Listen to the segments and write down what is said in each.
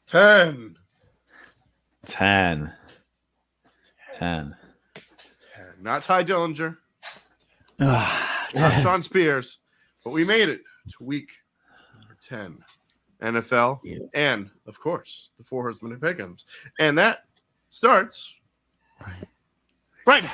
10. 10. Not Ty Dillinger. Not Sean Spears. But we made it to week number 10. NFL and, of course, the Four Horsemen of Pick'ems. And that starts right now.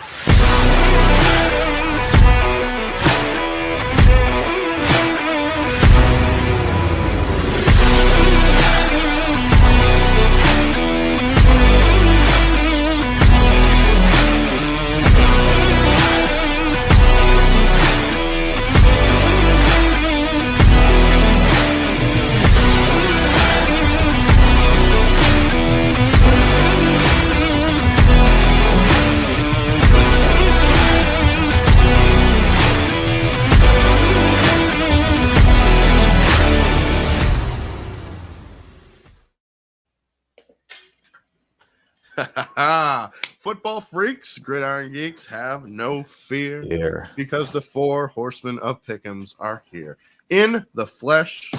Football freaks, gridiron geeks, have no fear because the Four Horsemen of Pick'ems are here in the flesh,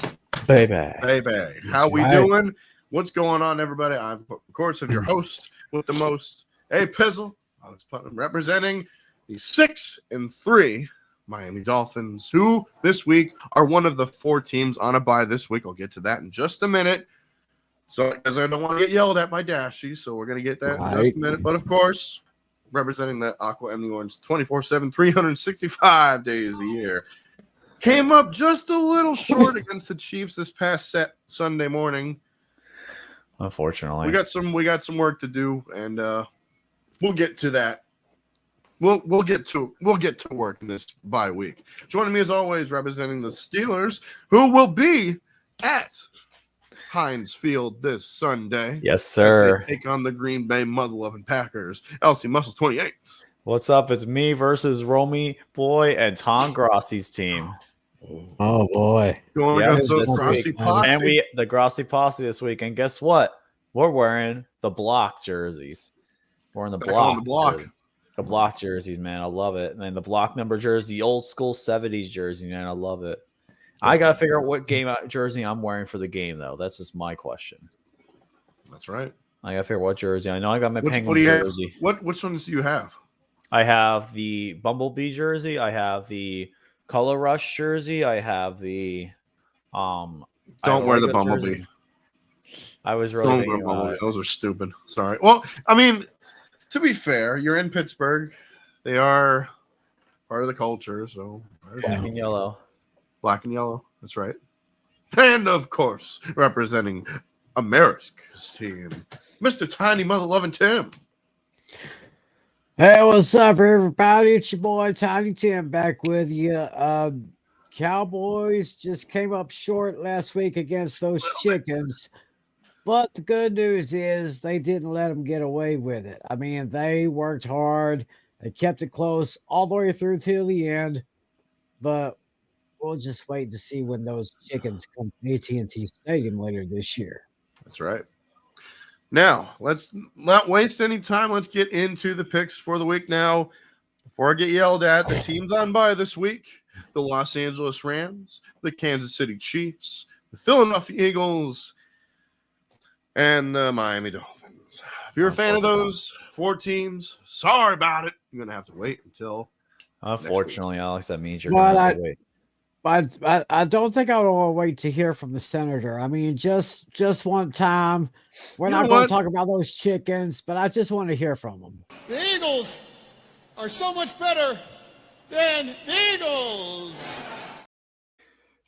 baby. How we doing? What's going on, everybody? I'm, of course, your host with the most, Pizzle, representing the 6-3 Miami Dolphins, who this week are one of the 4 teams on a bye this week. I'll get to that in just a minute. So, because I don't want to get yelled at by Dashy, so we're going to get that in just a minute. But, of course, representing the Aqua and the Orange 24/7, 365 days a year. Came up just a little short against the Chiefs this past Sunday morning. Unfortunately. We got some work to do, and we'll get to that. We'll get to work in this bye week. Joining me, as always, representing the Steelers, who will be at Heinz Field this Sunday. Yes, sir. As they take on the Green Bay mother-loving Packers. LC Muscles 28. What's up? It's me versus Romy Boy and Tom Grossi's team. Oh boy. Going against the Grossi Posse. And the Grossi Posse this week. And guess what? We're wearing the block jerseys. We're in the block. The block jerseys, man. I love it. And the block number jersey, old school 70s jersey, man. I love it. I got to figure out what game jersey I'm wearing for the game, though. That's just my question. That's right. I got to figure out what jersey. I know I got my Penguin jersey. Which ones do you have? I have the Bumblebee jersey. I have the Color Rush jersey. I have the Don't wear the Bumblebee. Jersey. I was really thinking those are stupid. Sorry. Well, I mean, to be fair, you're in Pittsburgh. They are part of the culture, so black and yellow. Black and yellow. That's right. And, of course, representing America's team, Mr. Tiny Mother-Loving Tim. Hey, what's up, everybody? It's your boy, Tiny Tim, back with you. Cowboys just came up short last week against those chickens. But the good news is they didn't let them get away with it. I mean, they worked hard. They kept it close all the way through till the end. But we'll just wait to see when those chickens come to AT&T Stadium later this year. That's right. Now, let's not waste any time. Let's get into the picks for the week now. Before I get yelled at, the teams on bye this week, the Los Angeles Rams, the Kansas City Chiefs, the Philadelphia Eagles, and the Miami Dolphins. If you're a fan of those 4 teams, sorry about it. You're going to have to wait until unfortunately, Alex, that means you're going to have to wait. But I don't think I want to wait to hear from the senator. I mean, just one time. We're not going to talk about those chickens, but I just want to hear from them. The Eagles are so much better than the Eagles.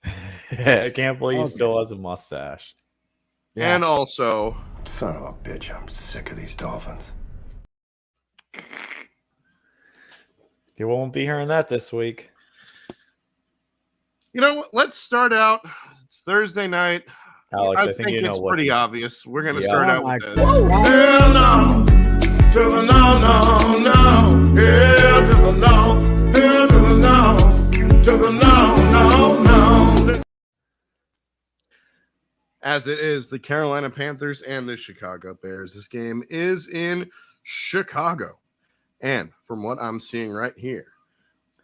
I can't believe he still has a mustache. Yeah. And also, son of a bitch, I'm sick of these Dolphins. You won't be hearing that this week. You know what? Let's start out. It's Thursday night. Alex, I think it's pretty obvious. We're going to start out with this. Hell no, to the no, no, no. Hell to the no, hell to the no, to the no, no, no. As it is the Carolina Panthers and the Chicago Bears. This game is in Chicago. And from what I'm seeing right here,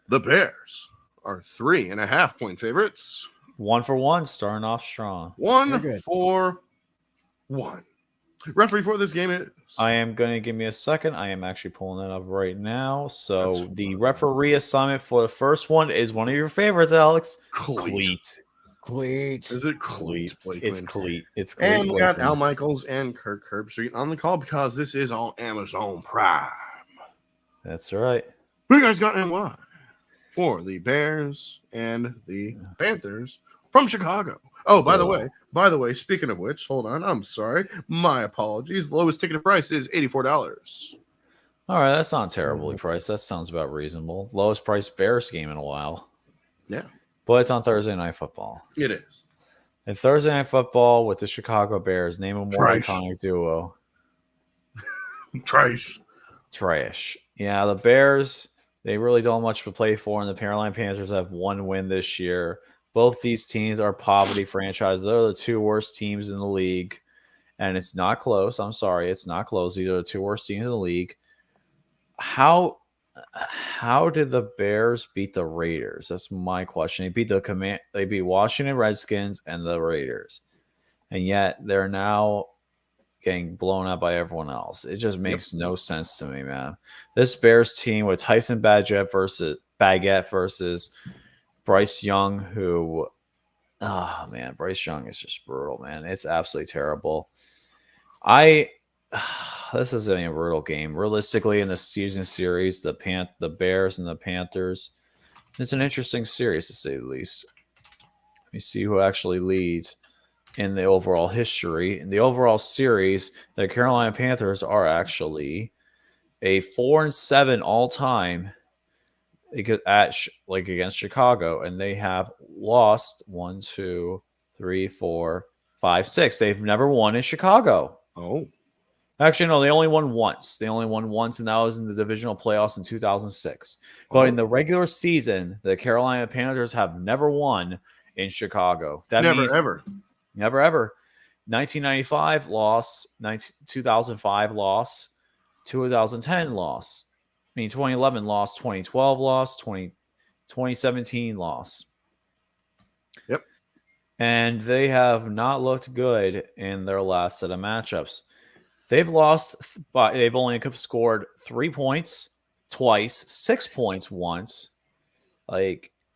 the Bears are 3.5-point favorites. 1 for 1, starting off strong. 1 for 1. Referee for this game is. I am going to give me a second. I am actually pulling that up right now. So the referee assignment for the first one is one of your favorites, Alex. Cleat. Is it Cleat? It's Cleat. It's Cleat. And we got Al Michaels and Kirk Herbstreit on the call because this is on Amazon Prime. That's right. Who you guys got and why? For the Bears and the Panthers from Chicago. Oh, by the way, speaking of which, hold on. I'm sorry. My apologies. Lowest ticket price is $84. All right, that's not terribly priced. That sounds about reasonable. Lowest priced Bears game in a while. Yeah. But it's on Thursday Night Football. It is. And Thursday Night Football with the Chicago Bears. Name a more iconic duo. Trash. Yeah, the Bears, they really don't have much to play for, and the Carolina Panthers have one win this year. Both these teams are poverty franchises. They're the two worst teams in the league, and it's not close. I'm sorry, it's not close. These are the two worst teams in the league. How did the Bears beat the Raiders? That's my question. They beat Washington Redskins and the Raiders, and yet they're now getting blown out by everyone else. It just makes no sense to me, man. This Bears team with Tyson Bagent versus Bryce Young, who, Bryce Young is just brutal, man. It's absolutely terrible. This is a brutal game. Realistically, in the season series, the Bears and the Panthers, it's an interesting series to say the least. Let me see who actually leads in the overall history. In the overall series, the Carolina Panthers are actually a 4-7 all-time against Chicago, and they have lost 1, 2, 3, 4, 5, 6. They've never won in Chicago. Oh. Actually, no, they only won once. They only won once, and that was in the divisional playoffs in 2006. But in the regular season, the Carolina Panthers have never won in Chicago. Ever. Never, ever. 1995 loss, 2005 loss, 2010 loss. 2011 loss, 2012 loss, 2017 loss. Yep. And they have not looked good in their last set of matchups. They've lost, but they've only scored 3 points twice, 6 points once.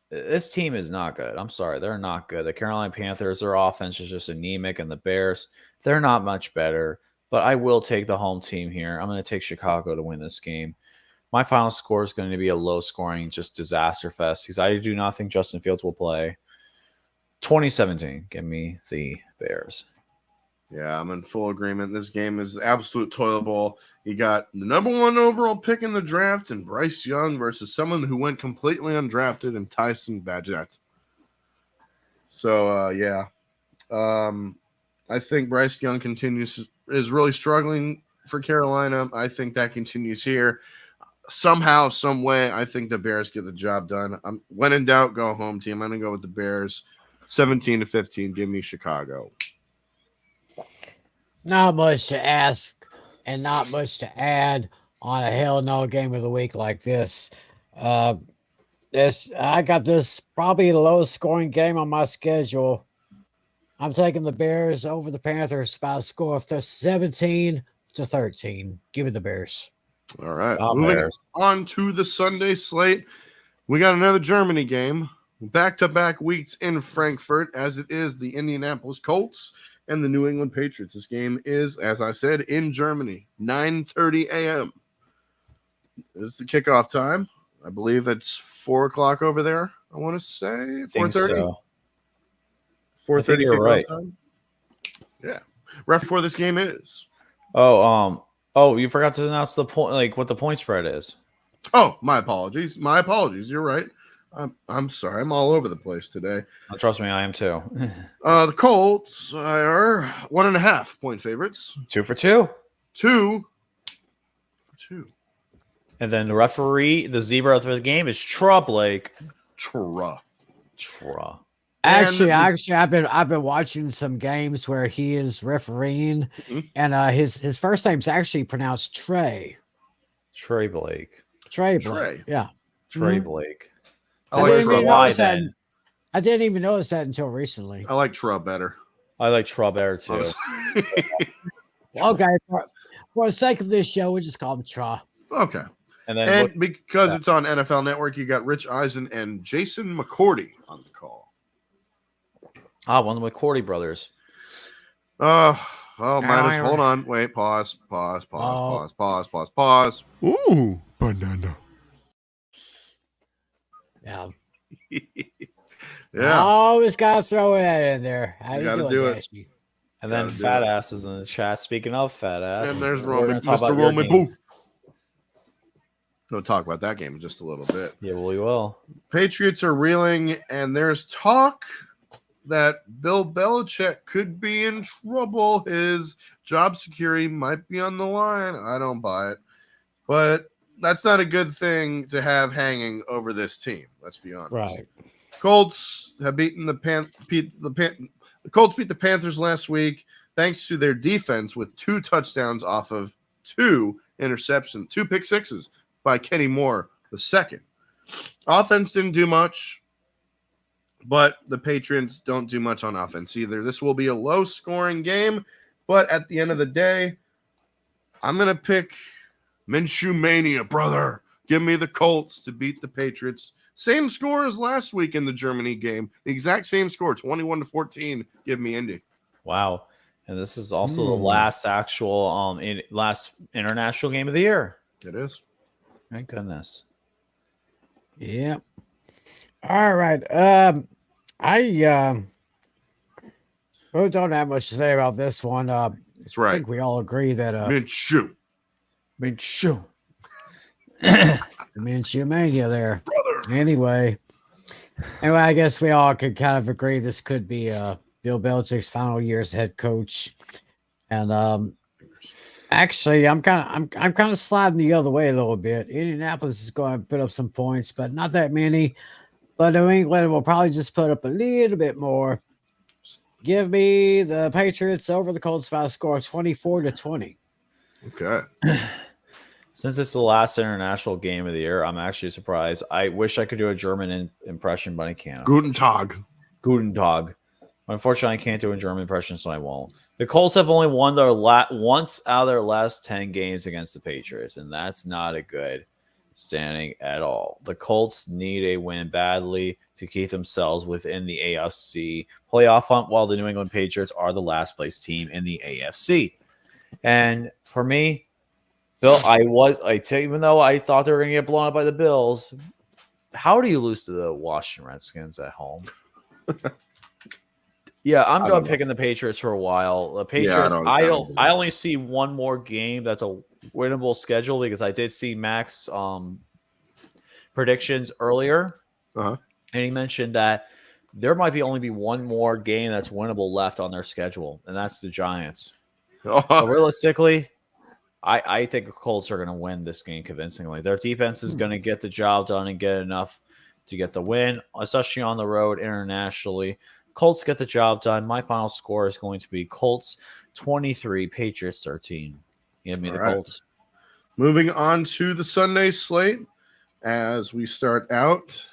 This team is not good. I'm sorry, they're not good. The Carolina Panthers, their offense is just anemic, and the Bears, they're not much better. But I will take the home team here. I'm going to take Chicago to win this game. My final score is going to be a low-scoring, just disaster fest because I do not think Justin Fields will play. 2017, give me the Bears. Yeah, I'm in full agreement. This game is absolute toilet bowl. You got the number 1 overall pick in the draft and Bryce Young versus someone who went completely undrafted and Tyson Bagent. So, I think Bryce Young is really struggling for Carolina. I think that continues here. Somehow, some way, I think the Bears get the job done. When in doubt, go home team. I'm going to go with the Bears. 17-15. Give me Chicago. Not much to ask and not much to add on a hell no game of the week like this. I got this probably the lowest scoring game on my schedule. I'm taking the Bears over the Panthers by a score of 17-13. Give me the Bears. All right. Moving on to the Sunday slate. We got another Germany game. Back-to-back weeks in Frankfurt, as it is the Indianapolis Colts and the New England Patriots. This game is, as I said, in Germany, 9:30 a.m. This is the kickoff time. I believe it's 4 o'clock over there. I want to say 4:30. 4:30 kickoff right. time. Yeah. Ref for this game is. You forgot to announce the point, what the point spread is. Oh, my apologies. You're right. I'm sorry. I'm all over the place today. Trust me, I am too. The Colts are 1.5 point favorites. 2 for 2. 2 for 2. And then the referee, the zebra for the game is Blake. Tra. Actually, I've been watching some games where he is refereeing, and his first name's actually pronounced Trey. Trey Blake. Yeah. Trey Blake. I didn't even notice that until recently. I like Tra better. I like Traubert too. Okay, for the sake of this show, we just call him Tra. Okay. And because it's on NFL Network, you got Rich Eisen and Jason McCourty on the call. One of the McCourty brothers. Hold on. Wait, pause. Ooh, banana. Yeah. Yeah. Always got to throw that in there. How you gotta doing, do it. Dashy? And then Fat Ass is in the chat. Speaking of Fat Ass, And there's we're gonna talk Mr. about your Roman game. Boo. We'll talk about that game in just a little bit. Yeah, we will. Patriots are reeling, and there's talk that Bill Belichick could be in trouble. His job security might be on the line. I don't buy it. But that's not a good thing to have hanging over this team. Let's be honest. Right. Colts have beaten the Colts beat the Panthers last week thanks to their defense with 2 touchdowns off of 2 interceptions, 2 pick sixes by Kenny Moore the second. Offense didn't do much, but the Patriots don't do much on offense either. This will be a low-scoring game, but at the end of the day, I'm going to pick Minshew Mania, brother. Give me the Colts to beat the Patriots. Same score as last week in the Germany game. The exact same score, 21-14. Give me Indy. Wow. And this is also the last actual last international game of the year. It is. Thank goodness. Yep. All right. I really don't have much to say about this one. That's I right. think we all agree that Minshew. Minshew Mania there. Brother. Anyway, I guess we all could kind of agree this could be Bill Belichick's final year as head coach. And actually, I'm kind of sliding the other way a little bit. Indianapolis is going to put up some points, but not that many. But New England will probably just put up a little bit more. Give me the Patriots over the Colts by a score of 24-20. Okay. Since it's the last international game of the year, I'm actually surprised. I wish I could do a German impression, but I can't. Guten Tag. Guten Tag. Unfortunately, I can't do a German impression, so I won't. The Colts have only won their once out of their last 10 games against the Patriots, and that's not a good standing at all. The Colts need a win badly to keep themselves within the AFC playoff hunt, while the New England Patriots are the last place team in the AFC. And for me, Bill, even though I thought they were going to get blown up by the Bills, how do you lose to the Washington Redskins at home? Yeah, I'm done picking the Patriots for a while. The Patriots, I only see one more game that's a winnable schedule because I did see Mac's predictions earlier, and he mentioned that there might only be one more game that's winnable left on their schedule, and that's the Giants. But realistically, I think the Colts are going to win this game convincingly. Their defense is going to get the job done and get enough to get the win, especially on the road internationally. Colts get the job done. My final score is going to be Colts 23, Patriots 13. Give me the Colts. Moving on to the Sunday slate as we start out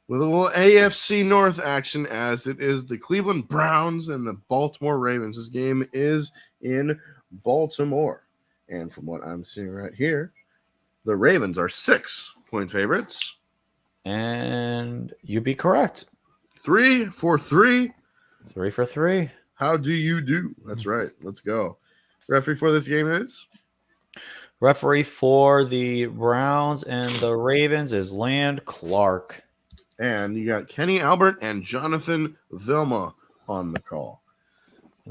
with a little AFC North action as it is the Cleveland Browns and the Baltimore Ravens. This game is in Baltimore. And from what I'm seeing right here, the Ravens are 6-point favorites. And you'd be correct. 3 for 3. 3 for 3. How do you do? That's right. Let's go. Referee for this game is? Referee for the Browns and the Ravens is Land Clark. And you got Kenny Albert and Jonathan Vilma on the call.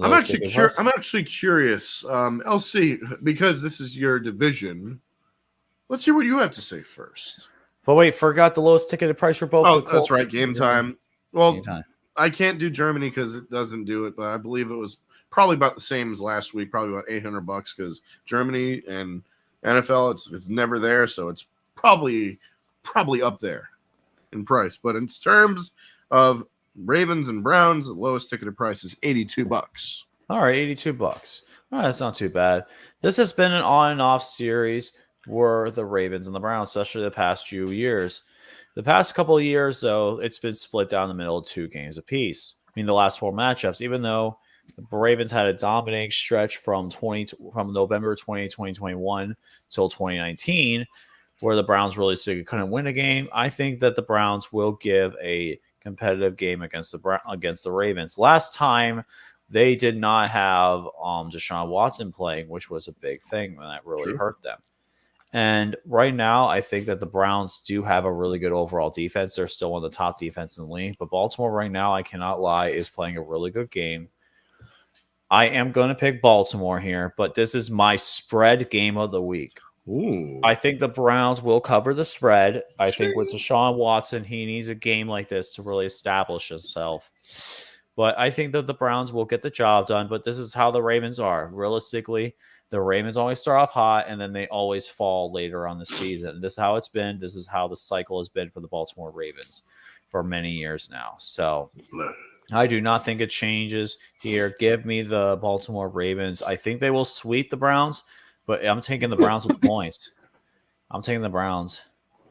I'm actually curious, LC, because this is your division. Let's hear what you have to say first. But wait, forgot the lowest ticketed price for both. Oh, that's right. Game time. Well, Game time. I can't do Germany because it doesn't do it, but I believe it was probably about the same as last week, probably about $800 because Germany and NFL, it's never there, so it's probably up there in price. But in terms of Ravens and Browns, the lowest ticketed price is $82. All right, $82. All right, that's not too bad. This has been an on and off series for the Ravens and the Browns, especially the past few years. The past couple of years, though, it's been split down the middle of 2 games apiece. the last 4 matchups, even though the Ravens had a dominating stretch from November 2021 till 2019, where the Browns really couldn't win a game. I think that the Browns will give a competitive game against the Ravens. Last time they did not have Deshaun Watson playing, which was a big thing, and that really hurt them. And right now, I think that the Browns do have a really good overall defense. They're still one of the top defense in the league. But Baltimore right now, I cannot lie, is playing a really good game. I am going to pick Baltimore here, but this is my spread game of the week. Ooh. I think the Browns will cover the spread. I think with Deshaun Watson, he needs a game like this to really establish himself. But I think that the Browns will get the job done. But this is how the Ravens are. Realistically, the Ravens always start off hot, and then they always fall later on the season. This is how it's been. This is how the cycle has been for the Baltimore Ravens for many years now. So I do not think it changes here. Give me the Baltimore Ravens. I think they will sweep the Browns, but I'm taking the Browns with points. I'm taking the Browns.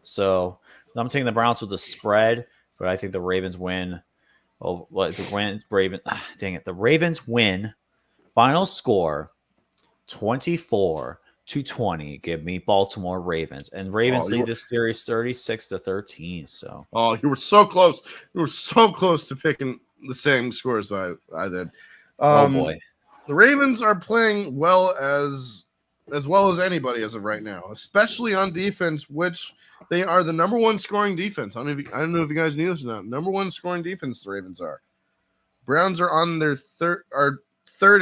So I'm taking the Browns with the spread, but I think the Ravens win. Oh, what the Ravens? Dang it! The Ravens win. Final score 24-20. Give me Baltimore Ravens, and Ravens lead this series 36-13. So, you were so close. You were so close to picking the same scores I did. Oh boy, the Ravens are playing well as anybody as of right now, especially on defense, which they are the number 1 scoring defense. I don't know if you guys knew this or not. Number 1 scoring defense, the Ravens are. Browns are on their third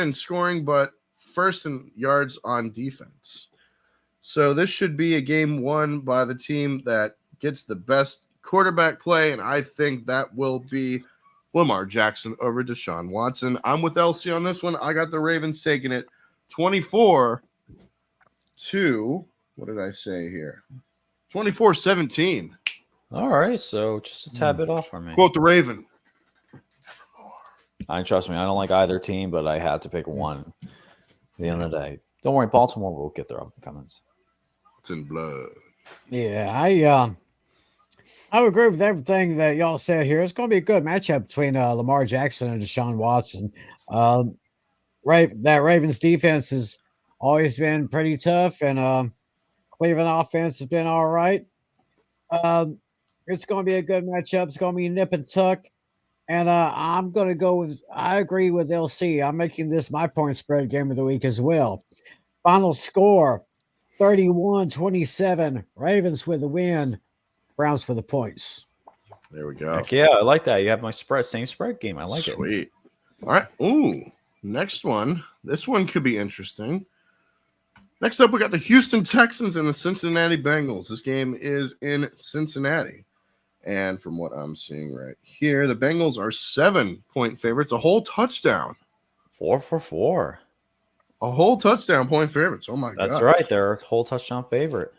in scoring, but first in yards on defense. So this should be a game won by the team that gets the best quarterback play, and I think that will be Lamar Jackson over Deshaun Watson. I'm with LC on this one. I got the Ravens taking it 24 to, what did I say here? 24-17. All right, so just a tad bit off for me. Quote the Raven. Trust me, I don't like either team, but I had to pick one. At the end of the day, don't worry, Baltimore will get their comments. It's in blood. Yeah, I would agree with everything that y'all said here. It's going to be a good matchup between Lamar Jackson and Deshaun Watson. That Ravens defense has always been pretty tough, and Cleveland offense has been all right. It's going to be a good matchup. It's going to be nip and tuck. And I'm going to go with, I agree with LC. I'm making this my point spread game of the week as well. Final score, 31-27. Ravens with the win. Browns for the points. There we go. Heck yeah, I like that. You have my same spread game. I like it. Sweet. All right. Ooh, next one. This one could be interesting. Next up, we got the Houston Texans and the Cincinnati Bengals. This game is in Cincinnati. And from what I'm seeing right here, the Bengals are 7-point favorites, a whole touchdown. 4 for 4. A whole touchdown point favorites. Oh, my God. That's right. They're a whole touchdown favorite.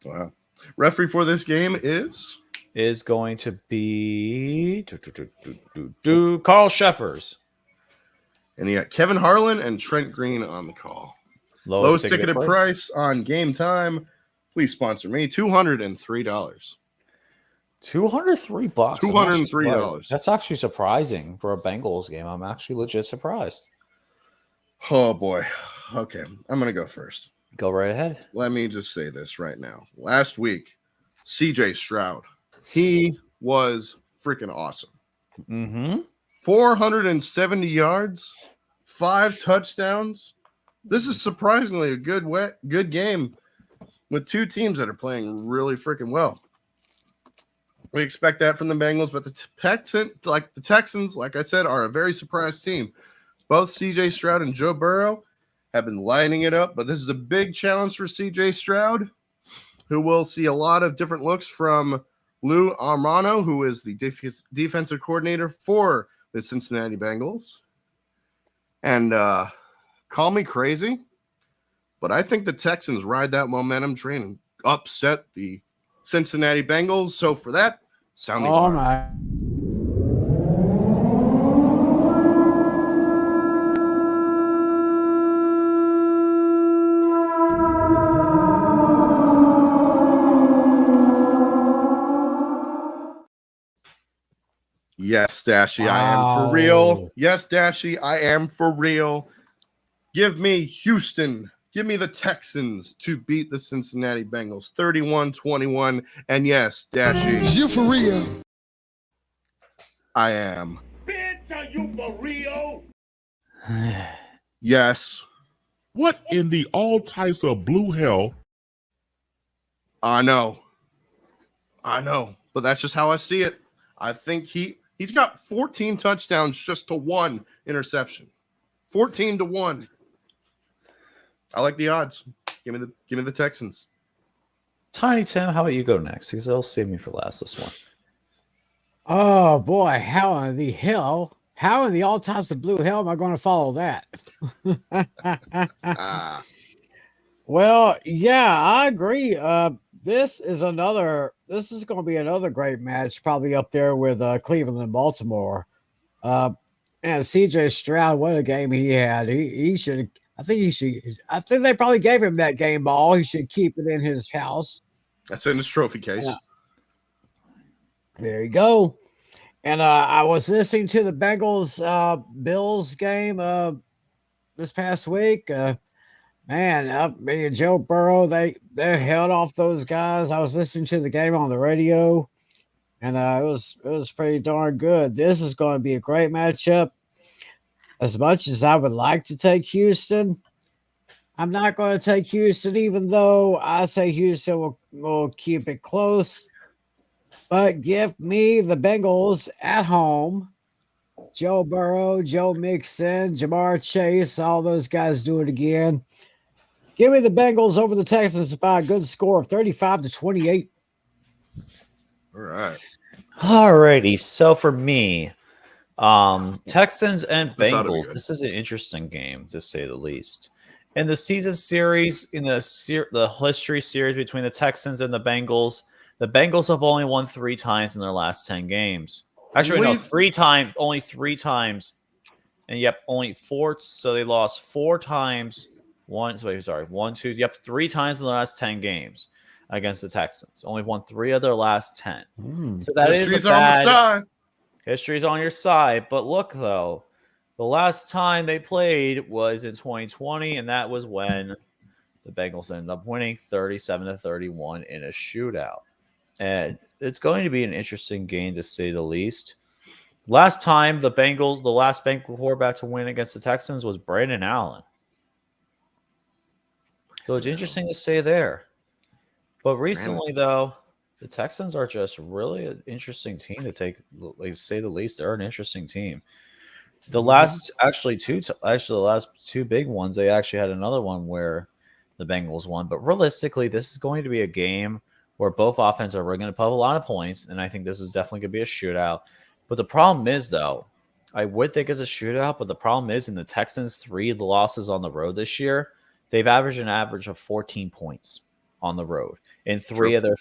Wow. Referee for this game is going to be Carl Sheffers. And you got Kevin Harlan and Trent Green on the call. Lowest ticketed price on Game Time. Please sponsor me. $203. $203. $203. That's actually surprising for a Bengals game. I'm actually legit surprised. Oh boy. Okay, I'm gonna go first. Go right ahead. Let me just say this right now. Last week, CJ Stroud, he was freaking awesome. 470 yards, 5 touchdowns. This is surprisingly a good game with 2 teams that are playing really freaking well. We expect that from the Bengals, but the Texans, like I said, are a very surprised team. Both CJ Stroud and Joe Burrow have been lighting it up, but this is a big challenge for CJ Stroud, who will see a lot of different looks from Lou Armano, who is the defensive coordinator for the Cincinnati Bengals. And call me crazy, but I think the Texans ride that momentum train and upset the Cincinnati Bengals. So for that, sound the alarm. My. Yes, Dashy, I am for real. Yes, Dashy, I am for real. Give me Houston. Give me the Texans to beat the Cincinnati Bengals 31-21. And yes, Dashy. You for real? I am. Bitch, are you for real? Yes. What in the all types of blue hell? I know. But that's just how I see it. I think he's got 14 touchdowns just to 1 interception. 14-1. I like the odds. Give me the Texans. Tiny Tim, how about you go next? Because they'll save me for last this one. Oh boy, how in the all types of blue hell am I going to follow that? Well, yeah, I agree. This is going to be another great match, probably up there with Cleveland and Baltimore. And CJ Stroud, what a game he had. He should. I think they probably gave him that game ball. He should keep it in his house. That's in his trophy case. There you go. And I was listening to the Bengals Bills game this past week. Man, me and Joe Burrow, they held off those guys. I was listening to the game on the radio, and it was pretty darn good. This is going to be a great matchup. As much as I would like to take Houston, I'm not going to take Houston, even though I say Houston will keep it close. But give me the Bengals at home. Joe Burrow, Joe Mixon, Jamar Chase, all those guys do it again. Give me the Bengals over the Texans by a good score of 35-28. All right. Alrighty. So for me, Texans and Bengals. This is an interesting game, to say the least. In the season series, in the history series between the Texans and the Bengals have only won 3 times in their last 10 games. Actually, no, 3 times, only 3 times. And only 4. So they lost 4 times. 1, 2, 3 times in the last 10 games against the Texans. Only won 3 of their last 10. So that is a bad. History's on your side. But look, though, the last time they played was in 2020, and that was when the Bengals ended up winning 37-31 in a shootout. And it's going to be an interesting game, to say the least. Last time the last Bengals quarterback to win against the Texans was Brandon Allen. So it's interesting to say there. But recently, though, the Texans are just really an interesting team to take, like, say the least. They're an interesting team. The last the last 2 big ones, they actually had another one where the Bengals won. But realistically, this is going to be a game where both offenses are going to put up a lot of points, and I think this is definitely going to be a shootout. But the problem is, though, I would think it's a shootout, but the problem is in the Texans' 3 losses on the road this year, they've averaged an average of 14 points on the road. In 3 of their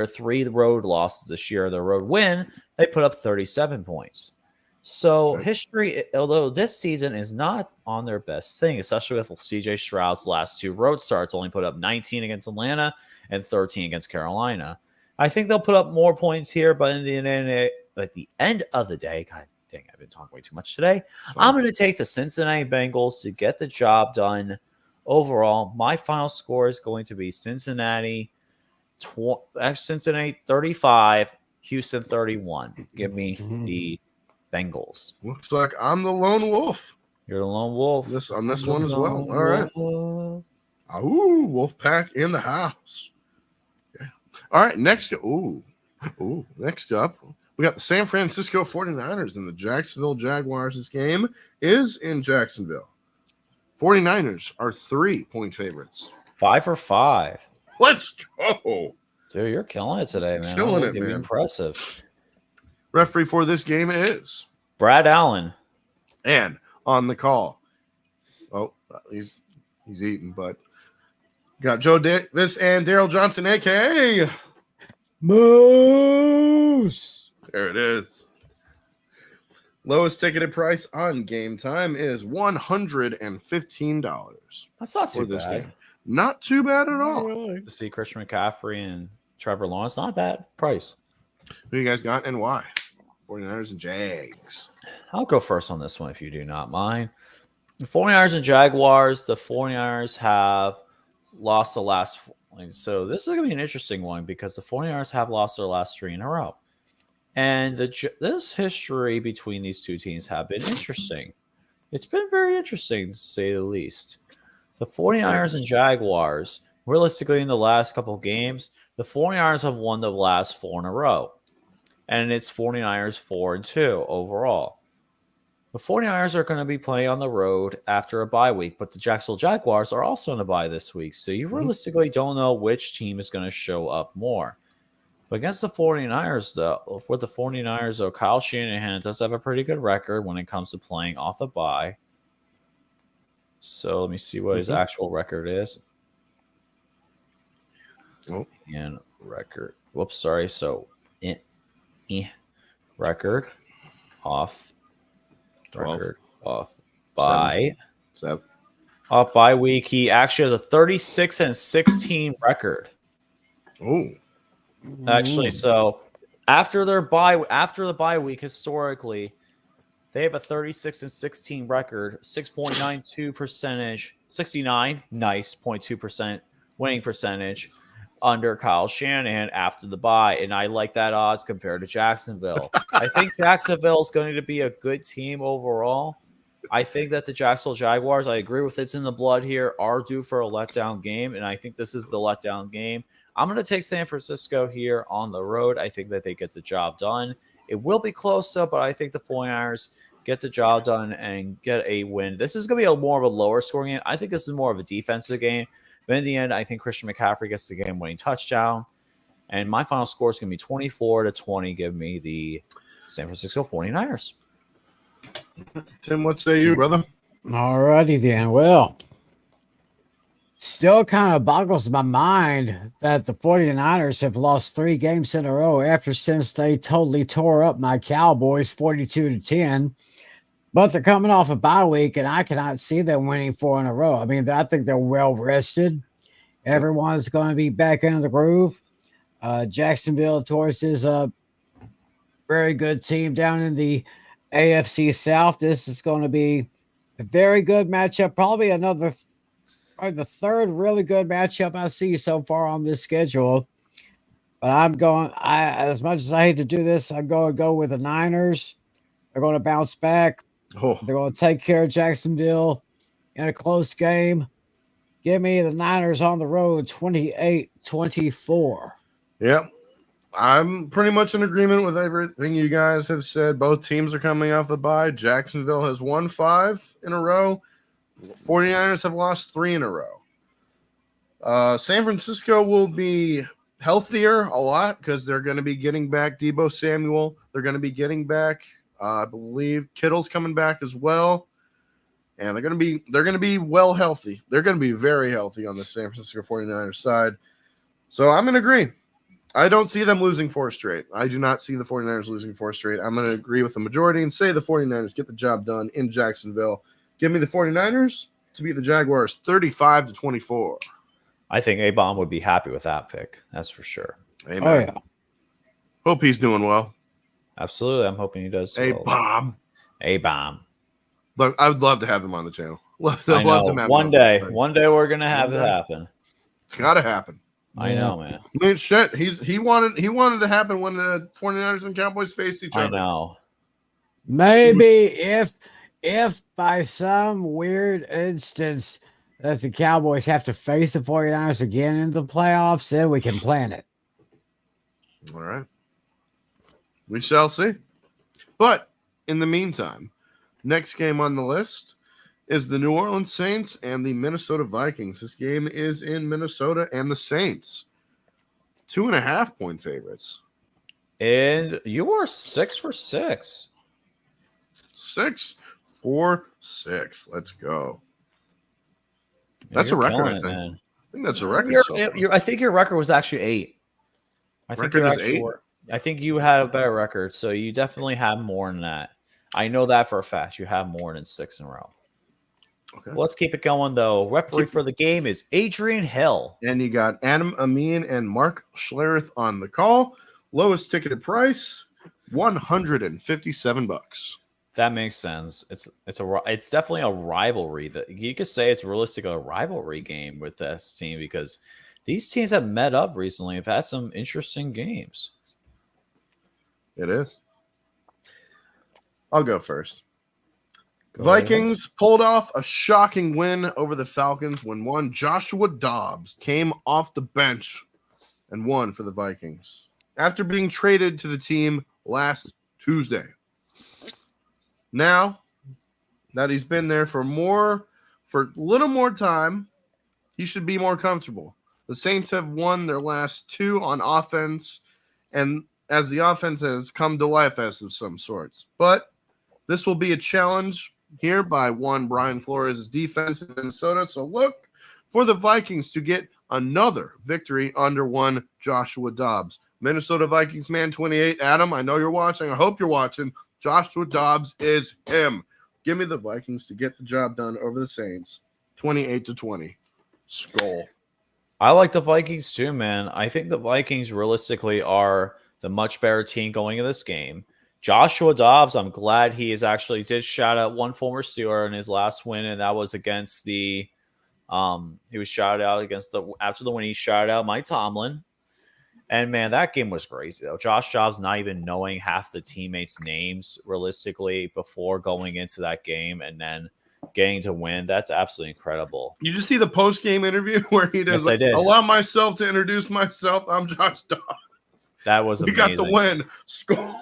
3 road losses this year, their road win, they put up 37 points. So history, although this season is not on their best thing, especially with CJ Stroud's last 2 road starts, only put up 19 against Atlanta and 13 against Carolina. I think they'll put up more points here, but at the end of the day, God dang, I've been talking way too much today. I'm going to take the Cincinnati Bengals to get the job done. Overall, my final score is going to be Cincinnati 35, Houston 31. Give me the Bengals. Looks like I'm the lone wolf. You're the lone wolf. On this one as well. All right. Ooh, wolf pack in the house. Yeah. All right. Next up, we got the San Francisco 49ers and the Jacksonville Jaguars. This game is in Jacksonville. 49ers are 3-point favorites. 5 for 5. Let's go. Dude, you're killing it today, man. Killing it, man. Impressive. Referee for this game is Brad Allen. And on the call, he's eating, but got Joe Davis and Daryl Johnson, a.k.a. Moose. There it is. Lowest ticketed price on Game Time is $115. That's not too this bad. Game. Not too bad at all. To see Christian McCaffrey and Trevor Lawrence, not bad price. Who you guys got and why 49ers and Jags. I'll go first on this one if you do not mind. The 49ers and Jaguars. The 49ers have lost the last. So this is going to be an interesting one because the 49ers have lost their last 3 in a row. And this history between these two teams have been interesting. It's been very interesting, to say the least. The 49ers and Jaguars, realistically, in the last couple of games, the 49ers have won the last 4 in a row. And it's 49ers 4-2 overall. The 49ers are going to be playing on the road after a bye week, but the Jacksonville Jaguars are also in a bye this week. So you realistically don't know which team is going to show up more. But against the 49ers, though, for the 49ers, though, Kyle Shanahan does have a pretty good record when it comes to playing off the bye. So let me see what his actual record is. And record. Whoops, sorry. So record off. 12. Record off bye. 7. Off bye week. He actually has a 36-16 record. Oh. Actually, so after the bye week, historically, they have a 36-16 record, 6.92 percentage, 69, nice 0.2% winning percentage under Kyle Shanahan after the bye, and I like that odds compared to Jacksonville. I think Jacksonville is going to be a good team overall. I think that the Jacksonville Jaguars, I agree with it's in the blood here, are due for a letdown game, and I think this is the letdown game. I'm going to take San Francisco here on the road. I think that they get the job done. It will be close, though, but I think the 49ers get the job done and get a win. This is going to be more of a lower scoring game. I think this is more of a defensive game. But in the end, I think Christian McCaffrey gets the game-winning touchdown. And my final score is going to be 24-20. Give me the San Francisco 49ers. Tim, what say you, brother? All righty then. Well, still kind of boggles my mind that the 49ers have lost 3 games in a row since they totally tore up my Cowboys 42-10. But they're coming off a bye week, and I cannot see them winning 4 in a row. I mean, I think they're well rested. Everyone's going to be back in the groove. Jacksonville, of course, is a very good team down in the AFC South. This is going to be a very good matchup. Probably the third really good matchup I see so far on this schedule. But as much as I hate to do this, I'm going to go with the Niners. They're going to bounce back. Oh. They're going to take care of Jacksonville in a close game. Give me the Niners on the road, 28-24. Yep. I'm pretty much in agreement with everything you guys have said. Both teams are coming off the bye. Jacksonville has won 5 in a row. 49ers have lost 3 in a row. San Francisco will be healthier a lot because they're going to be getting back Deebo Samuel. They're going to be getting back, I believe, Kittle's coming back as well. And they're going to be well healthy. They're going to be very healthy on the San Francisco 49ers side. So I'm going to agree. I don't see them losing 4 straight. I do not see the 49ers losing 4 straight. I'm going to agree with the majority and say the 49ers get the job done in Jacksonville. Give me the 49ers to beat the Jaguars 35-24. I think A-Bomb would be happy with that pick. That's for sure. Amen. Oh, yeah. Hope he's doing well. Absolutely. I'm hoping he does. A-Bomb. A-Bomb. Look, I would love to have him on the channel. Love to I know. have him One day we're going to have it happen. It's got to happen. I know, man. I mean, shit. He wanted to happen when the 49ers and Cowboys faced each other. I know. Maybe if by some weird instance that the Cowboys have to face the 49ers again in the playoffs, then we can plan it. All right. We shall see. But in the meantime, next game on the list is the New Orleans Saints and the Minnesota Vikings. This game is in Minnesota, and the Saints 2.5 point favorites. And you are 6 for 6. 6 for 6. Let's go. That's a record, I think. Man. I think that's a record. I think your record was actually 8. I think record is 8? I think you had a better record, so you definitely have more than that. I know that for a fact. You have more than 6 in a row. Okay. Let's keep it going, though. Referee for the game is Adrian Hill. And you got Adam Amin and Mark Schlereth on the call. Lowest ticketed price, $157. That makes sense. It's definitely a rivalry. That you could say it's realistic a rivalry game with this team because these teams have met up recently. Have had some interesting games. It is. I'll go first. Vikings pulled off a shocking win over the Falcons when one Joshua Dobbs came off the bench and won for the Vikings after being traded to the team last Tuesday. Now that he's been there for a little more time, he should be more comfortable. The Saints have won their last 2 on offense, and as the offense has come to life as of some sorts. But this will be a challenge here by one Brian Flores' defense in Minnesota. So look for the Vikings to get another victory under one Joshua Dobbs. Minnesota Vikings man 28. Adam, I know you're watching. I hope you're watching. Joshua Dobbs is him. Give me the Vikings to get the job done over the Saints. 28-20. Skull. I like the Vikings too, man. I think the Vikings realistically are the much better team going in this game. Joshua Dobbs, I'm glad he is actually did shout out one former Steeler in his last win, and that was against the he was shouted out against after the win, he shouted out Mike Tomlin. And man, that game was crazy though. Josh Dobbs not even knowing half the teammates' names realistically before going into that game and then getting to win. That's absolutely incredible. You just see the post-game interview where he does Yes, I did. Allow myself to introduce myself. I'm Josh Dobbs. That was amazing. He got the win. Skull.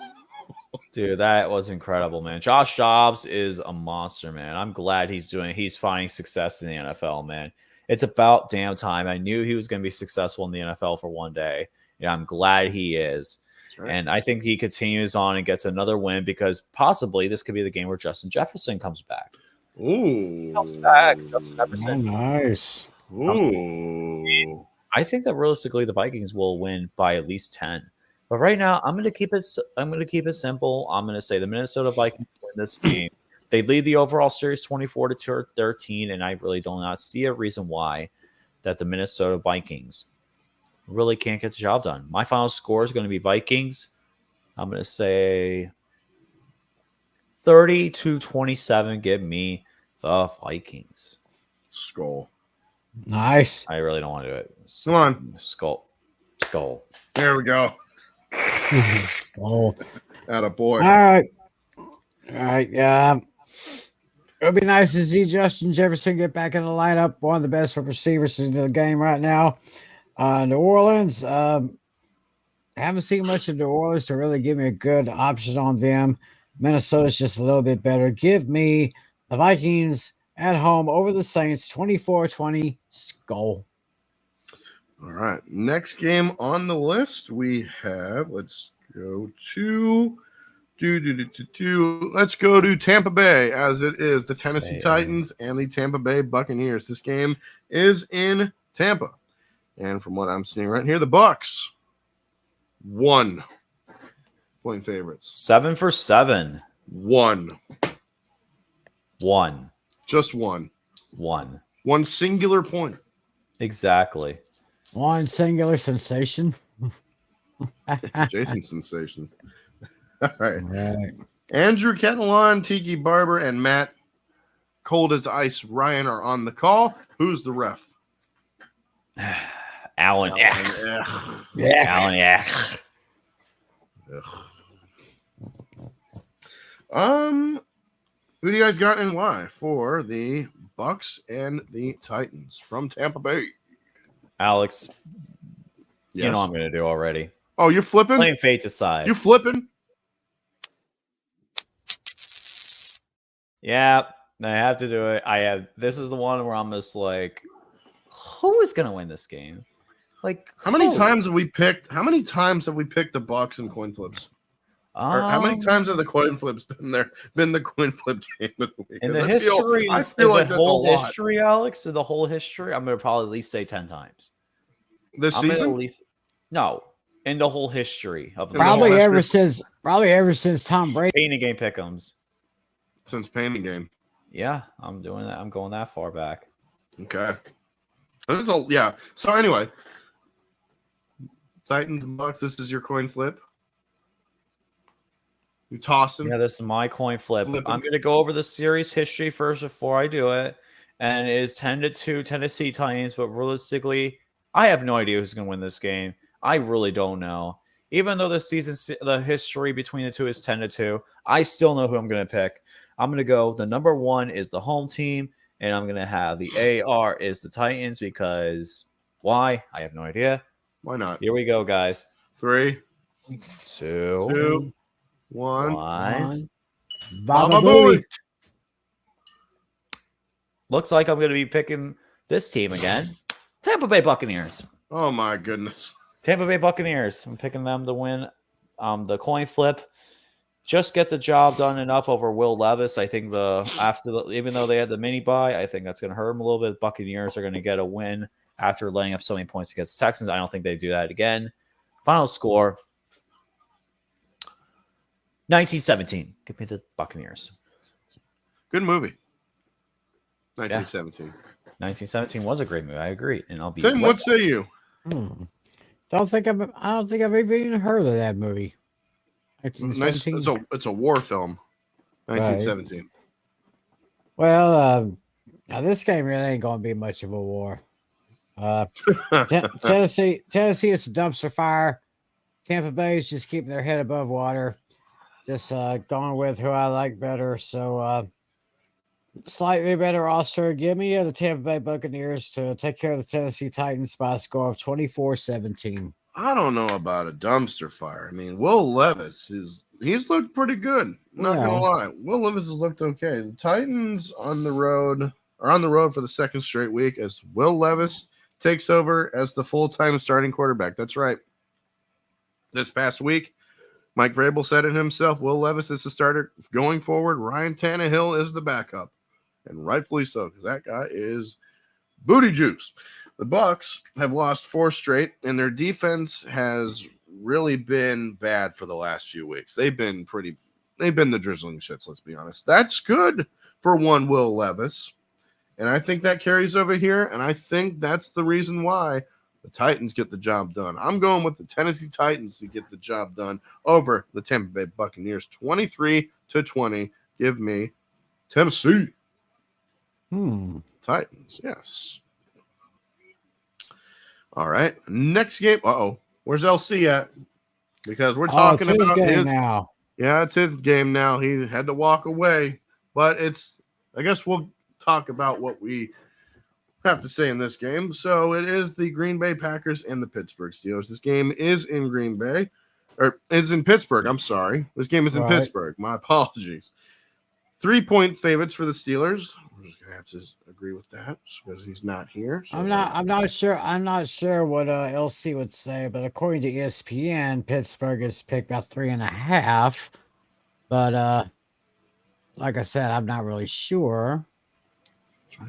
Dude, that was incredible, man. Josh Dobbs is a monster, man. I'm glad he's finding success in the NFL, man. It's about damn time. I knew he was going to be successful in the NFL for one day. Yeah, I'm glad he is. Right. And I think he continues on and gets another win because possibly this could be the game where Justin Jefferson comes back. Ooh. He comes back. Justin Jefferson. Oh, nice. Ooh. I think that realistically the Vikings will win by at least 10. But right now, I'm going to keep it simple. I'm going to say the Minnesota Vikings win this game. They lead the overall series 24-13, and I really do not see a reason why that the Minnesota Vikings really can't get the job done. My final score is going to be Vikings. I'm going to say 30-27. Give me the Vikings. Skull. Nice. I really don't want to do it. Come on. Skull. There we go. Oh, attaboy. All right. It'll be nice to see Justin Jefferson get back in the lineup. One of the best receivers in the game right now. New Orleans. Haven't seen much of New Orleans to really give me a good option on them. Minnesota's just a little bit better. Give me the Vikings at home over the Saints, 24-20. Skull. All right. Next game on the list we have. Let's go to Let's go to Tampa Bay, as it is the Tennessee Titans and the Tampa Bay Buccaneers. This game is in Tampa, and from what I'm seeing right here, the Bucks 1 point favorites. 7 for 7. 1. Just 1. 1. 1 singular point. Exactly. One singular sensation. Jason sensation. All right. Andrew Catalan, Tiki Barber, and Matt Cold as Ice Ryan are on the call. Who's the ref? Alan. Yeah. Alan. Yeah. Who do you guys got and why for the Bucks and the Titans from Tampa Bay? Alex, yes. You know what I'm going to do already. Oh, you're flipping? Playing fate aside. You flipping? Yeah, I have to do it. This is the one where I'm just like, who is going to win this game? Like, how many times have we picked the Bucks in coin flips? Or how many times have the coin flips been the coin flip game of the week? In the history, I feel like the that's whole a lot. history, Alex, in the whole history, I'm going to probably at least say 10 times. This season? In the whole history of the probably ever since Tom Brady Painting game pick'ems. Since Painting Game. Yeah, I'm doing that. I'm going that far back. Okay. Yeah. So anyway, Titans and Bucks. This is your coin flip. You tossing? Yeah, this is my coin flip. Flipping. I'm going to go over the series history first before I do it. And it is 10-2 Tennessee Titans. But realistically, I have no idea who's going to win this game. I really don't know. Even though the history between the two is 10-2, I still know who I'm going to pick. I'm going to go. The number 1 is the home team. And I'm going to have the AR is the Titans because why? I have no idea. Why not? Here we go, guys. 3, 2, 1. Baba Booey. Looks like I'm going to be picking this team again. Tampa Bay Buccaneers. Oh, my goodness. Tampa Bay Buccaneers. I'm picking them to win the coin flip. Just get the job done enough over Will Levis. I think even though they had the mini bye, I think that's going to hurt them a little bit. Buccaneers are going to get a win after laying up so many points against the Texans. I don't think they do that again. Final score, 19-17. Give me the Buccaneers. Good movie. 1917. 1917 was a great movie. I agree. And I'll be Tim, what say you? I don't think I've even heard of that movie. Nice. It's a war film. 1917. Right. Well, now this game really ain't going to be much of a war. Tennessee is a dumpster fire. Tampa Bay is just keeping their head above water. Just going with who I like better. So slightly better roster. Give me the Tampa Bay Buccaneers to take care of the Tennessee Titans by a score of 24-17. I don't know about a dumpster fire. I mean, Will Levis he's looked pretty good. Not gonna lie. Will Levis has looked okay. The Titans are on the road for the second straight week as Will Levis takes over as the full-time starting quarterback. That's right. This past week, Mike Vrabel said it himself. Will Levis is the starter. Going forward, Ryan Tannehill is the backup. And rightfully so, because that guy is booty juice. The Bucs have lost 4 straight, and their defense has really been bad for the last few weeks. They've been the drizzling shits, let's be honest. That's good for one Will Levis. And I think that carries over here, and I think that's the reason why the Titans get the job done. I'm going with the Tennessee Titans to get the job done over the Tampa Bay Buccaneers. 23-20. Give me Tennessee. Titans, yes. All right. Next game. Where's LC at? Because we're talking it's about his game now. Yeah, it's his game now. He had to walk away, but I guess we'll talk about what we have to say in this game. So it is the Green Bay Packers and the Pittsburgh Steelers. This game is in Green Bay, or it's in Pittsburgh. I'm sorry. This game is in Pittsburgh. My apologies. 3-point favorites for the Steelers. I'm just gonna have to agree with that because he's not here. So. I'm not sure what LC would say, but according to ESPN, Pittsburgh is picked about 3.5. But like I said, I'm not really sure.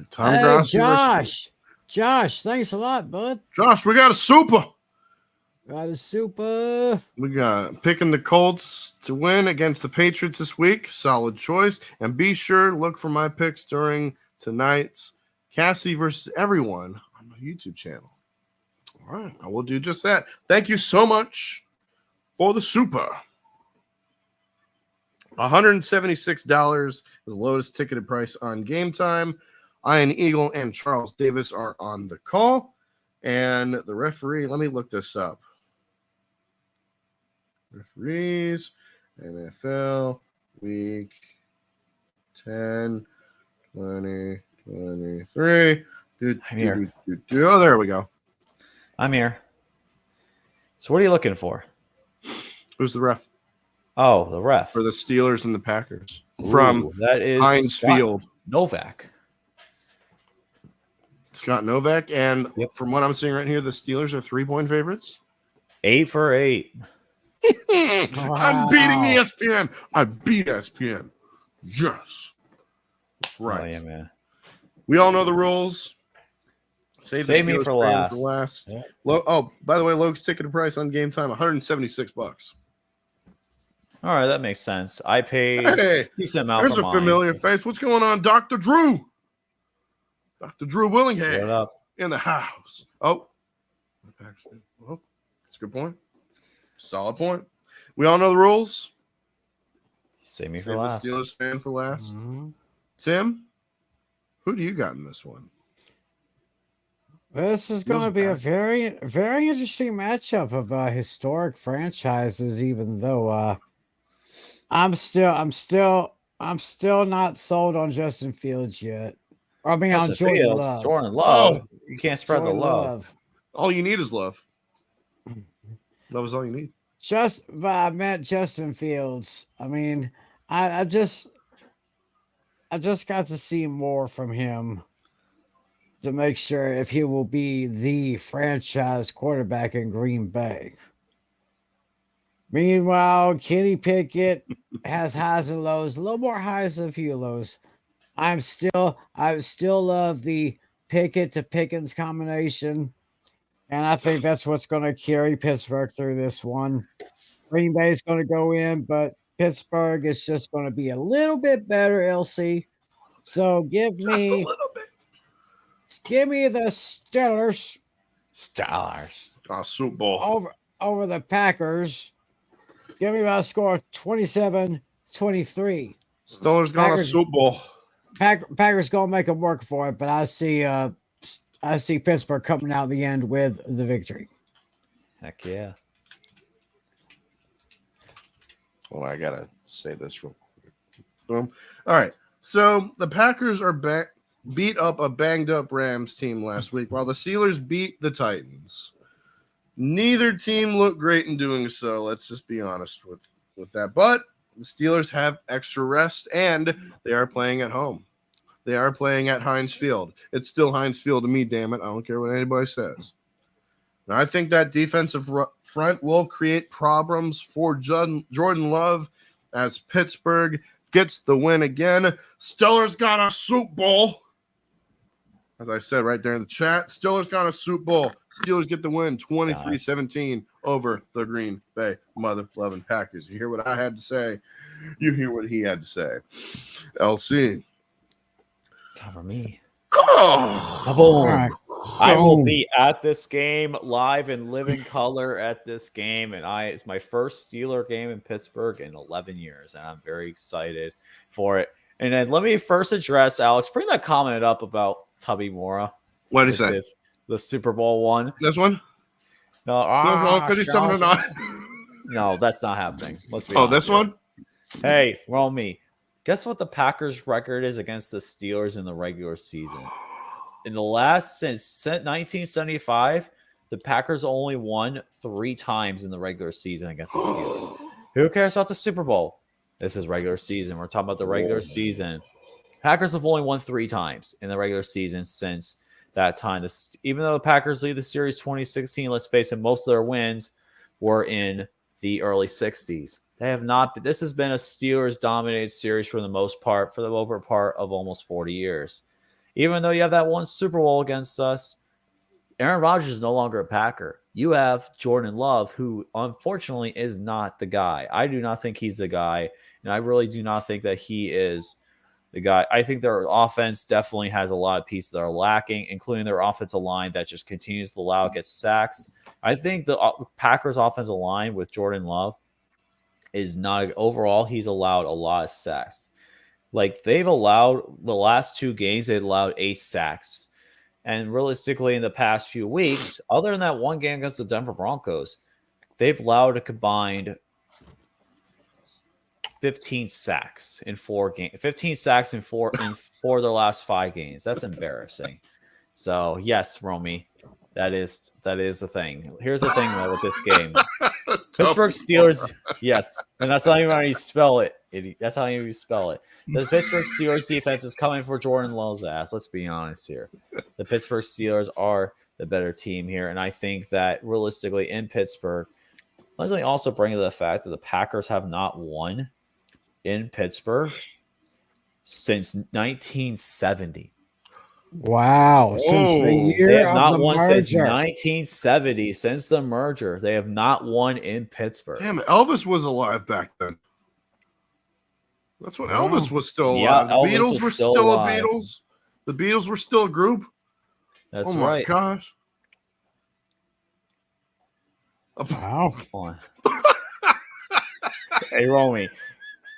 Tom Josh, thanks a lot, bud. Josh, we got a super. We got picking the Colts to win against the Patriots this week. Solid choice. And be sure to look for my picks during tonight's Cassie versus Everyone on my YouTube channel. All right, I will do just that. Thank you so much for the super. $176 is the lowest ticketed price on Game Time. Ian Eagle and Charles Davis are on the call. And the referee, let me look this up. Referees, NFL, week 10, 20, 23. I'm here. Oh, there we go. I'm here. So what are you looking for? Who's the ref? Oh, the ref. For the Steelers and the Packers. From that is Heinz Field. Novak. Scott Novak. And from what I'm seeing right here, the Steelers are 3-point favorites. 8 for 8. Wow. I'm beating ESPN. I beat ESPN. Yes. That's right. Oh, yeah, man. We all know the rules. Save me for last. Yeah. By the way, Logan's ticket price on Game Time, $176. All right, that makes sense. I paid decent amount. There's a familiar face. What's going on, Dr. Drew? Dr. Drew Willingham. What up? In the house. Well, that's a good point. Solid point. We all know the rules. Save me Save for last. the Steelers fan for last. Mm-hmm. Tim, who do you got in this one? This is going to be a very, very interesting matchup of historic franchises. Even though I'm still not sold on Justin Fields yet. I mean, on Jordan Fields, Love. Jordan Love. Oh. You can't spread Jordan the love. All you need is love. Love is all you need. But I meant Justin Fields. I mean, I just got to see more from him to make sure if he will be the franchise quarterback in Green Bay. Meanwhile, Kenny Pickett has highs and lows, a little more highs than a few lows. I still love the Pickett to Pickens combination, and I think that's what's going to carry Pittsburgh through this one. Green Bay is going to go in, but Pittsburgh is just going to be a little bit better, LC. So give me the Steelers. Super Bowl. Over the Packers. Give me a score of 27-23. Steelers got a Super Bowl. Packers going to make them work for it, but I see Pittsburgh coming out in the end with the victory. Heck yeah. Well, I got to say this real quick. Boom. All right. So the Packers are beat up a banged up Rams team last week, while the Steelers beat the Titans. Neither team looked great in doing so. Let's just be honest with that. But the Steelers have extra rest, and they are playing at home. They are playing at Heinz Field. It's still Heinz Field to me, damn it. I don't care what anybody says. And I think that defensive front will create problems for Jordan Love as Pittsburgh gets the win again. Steelers got a Super Bowl. As I said right there in the chat, Steelers got a Super Bowl. Steelers get the win 23-17 over the Green Bay mother-loving Packers. You hear what I had to say. You hear what he had to say. LC. Time for me. Oh, boom. I will be at this game live in living color at this game, and it's my first Steeler game in Pittsburgh in 11 years, and I'm very excited for it. And then let me first address Alex. Bring that comment up about Tubby Mora. What did he say? The Super Bowl one. This one? No, because he's 7 or 9. No, that's not happening. Let's be honest. This one? Hey, roll me. Guess what the Packers' record is against the Steelers in the regular season? In the last since 1975, the Packers only won 3 times in the regular season against the Steelers. Who cares about the Super Bowl? This is regular season. We're talking about the regular season. Packers have only won 3 times in the regular season since that time. Even though the Packers lead the series 2016, let's face it, most of their wins were in the early 60s. They have not. This has been a Steelers-dominated series for the most part, for the over part of almost 40 years. Even though you have that one Super Bowl against us, Aaron Rodgers is no longer a Packer. You have Jordan Love, who unfortunately is not the guy. I do not think he's the guy, and I really do not think that he is the guy. I think their offense definitely has a lot of pieces that are lacking, including their offensive line that just continues to allow it, gets sacks. I think the Packers' offensive line with Jordan Love is not overall. He's allowed a lot of sacks. Like they've allowed the last 2 games, they allowed 8 sacks. And realistically, in the past few weeks, other than that one game against the Denver Broncos, they've allowed a combined 15 sacks in 4 games. 15 sacks in 4 of their last 5 games. That's embarrassing. So yes, Romy, that is the thing. Here's the thing though with this game. Pittsburgh Steelers, yes, and that's not even how you spell it. That's how you spell it. The Pittsburgh Steelers defense is coming for Jordan Love's ass. Let's be honest here. The Pittsburgh Steelers are the better team here, and I think that realistically in Pittsburgh, let me also bring to the fact that the Packers have not won in Pittsburgh since 1970. Wow. Since the year they have of not the won merger. since 1970. Since the merger, they have not won in Pittsburgh. Damn it, Elvis was alive back then. That's when Elvis was still alive. Yeah, the Elvis Beatles was were still still alive. a Beatles. The Beatles were still a group. That's oh my right. gosh. Wow. Come on. Hey, Romy.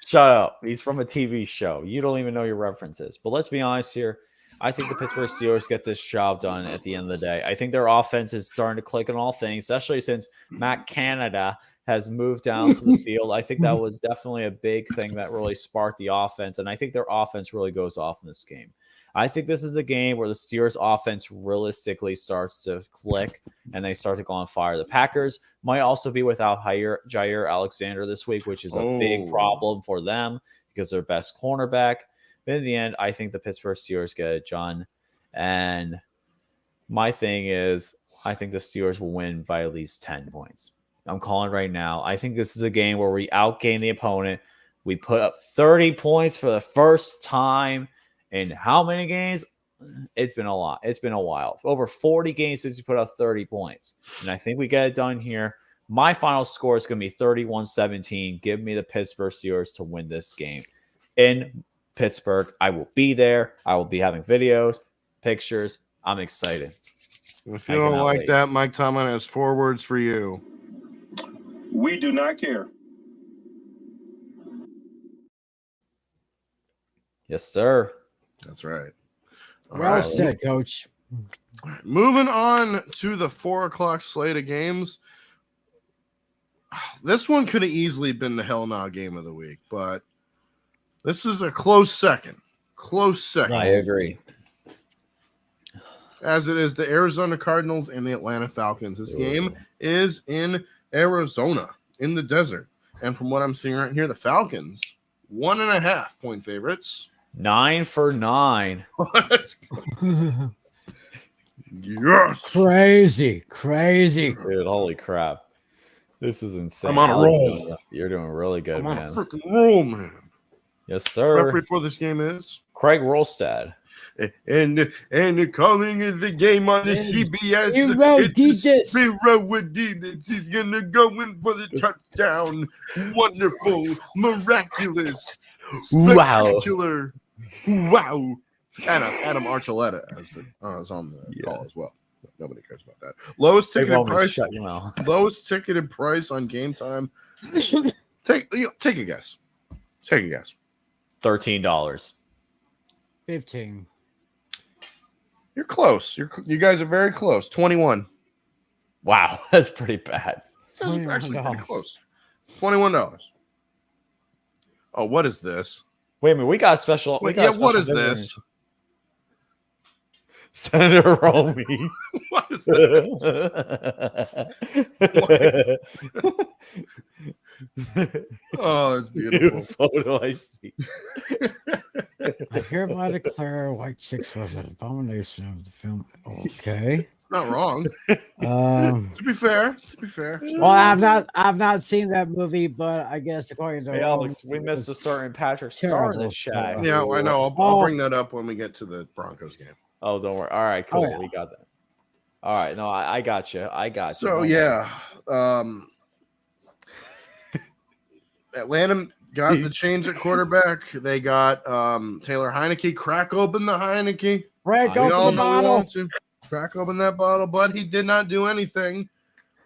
Shut up. He's from a TV show. You don't even know your references. But let's be honest here. I think the Pittsburgh Steelers get this job done at the end of the day. I think their offense is starting to click on all things, especially since Matt Canada has moved down to the field. I think that was definitely a big thing that really sparked the offense. And I think their offense really goes off in this game. I think this is the game where the Steelers offense realistically starts to click and they start to go on fire. The Packers might also be without Jair Alexander this week, which is a big problem for them because their best cornerback. But in the end, I think the Pittsburgh Steelers get it done. And my thing is, I think the Steelers will win by at least 10 points. I'm calling right now. I think this is a game where we outgain the opponent. We put up 30 points for the first time. In how many games? It's been a lot. It's been a while. Over 40 games since we put up 30 points. And I think we get it done here. My final score is going to be 31-17. Give me the Pittsburgh Steelers to win this game. In Pittsburgh, I will be there. I will be having videos, pictures. I'm excited. If you don't like that, Mike Tomlin has 4 words for you. We do not care. Yes, sir. That's right. Well said, Coach. Moving on to the 4 o'clock slate of games. This one could have easily been the Hell Nah game of the week, but this is a close second. Close second. I agree. As it is the Arizona Cardinals and the Atlanta Falcons. This game is in Arizona, in the desert. And from what I'm seeing right here, the Falcons, 1.5 point favorites. 9 for 9. What? Yes. Crazy. Dude, holy crap. This is insane. I'm on a roll. You're doing really good, I'm on man. a freaking roll, man. Yes, sir. Referee for this game is Craig Rolstad. And calling it the game on the CBS. Spiro Adidas. He's gonna go in for the touchdown. Wonderful, miraculous, spectacular. Wow. Adam Archuleta is on the call as well. Nobody cares about that. Lowest ticketed price. Lowest ticketed price on Game Time. Take a guess. Take a guess. $13. 15. You're close. You guys are very close. 21. Wow, that's pretty bad. That's actually pretty close. $21. Oh, what is this? Wait a minute, we got a special. What is this? Senator Romy. What is this? Oh, that's beautiful. New photo I see. I hereby declare White Chicks was an abomination of the film. Okay. Not wrong. To be fair. Well, I've not seen that movie, but I guess according to Alex, we missed a certain Patrick Star in the chat. Yeah, I know. I'll bring that up when we get to the Broncos game. Oh, don't worry. All right, cool. Oh, yeah. We got that. All right, no, I got you. So yeah, Atlanta got the change at quarterback. They got Taylor Heineke. Crack open the Heineke. Crack open the bottle. Crack open that bottle, but he did not do anything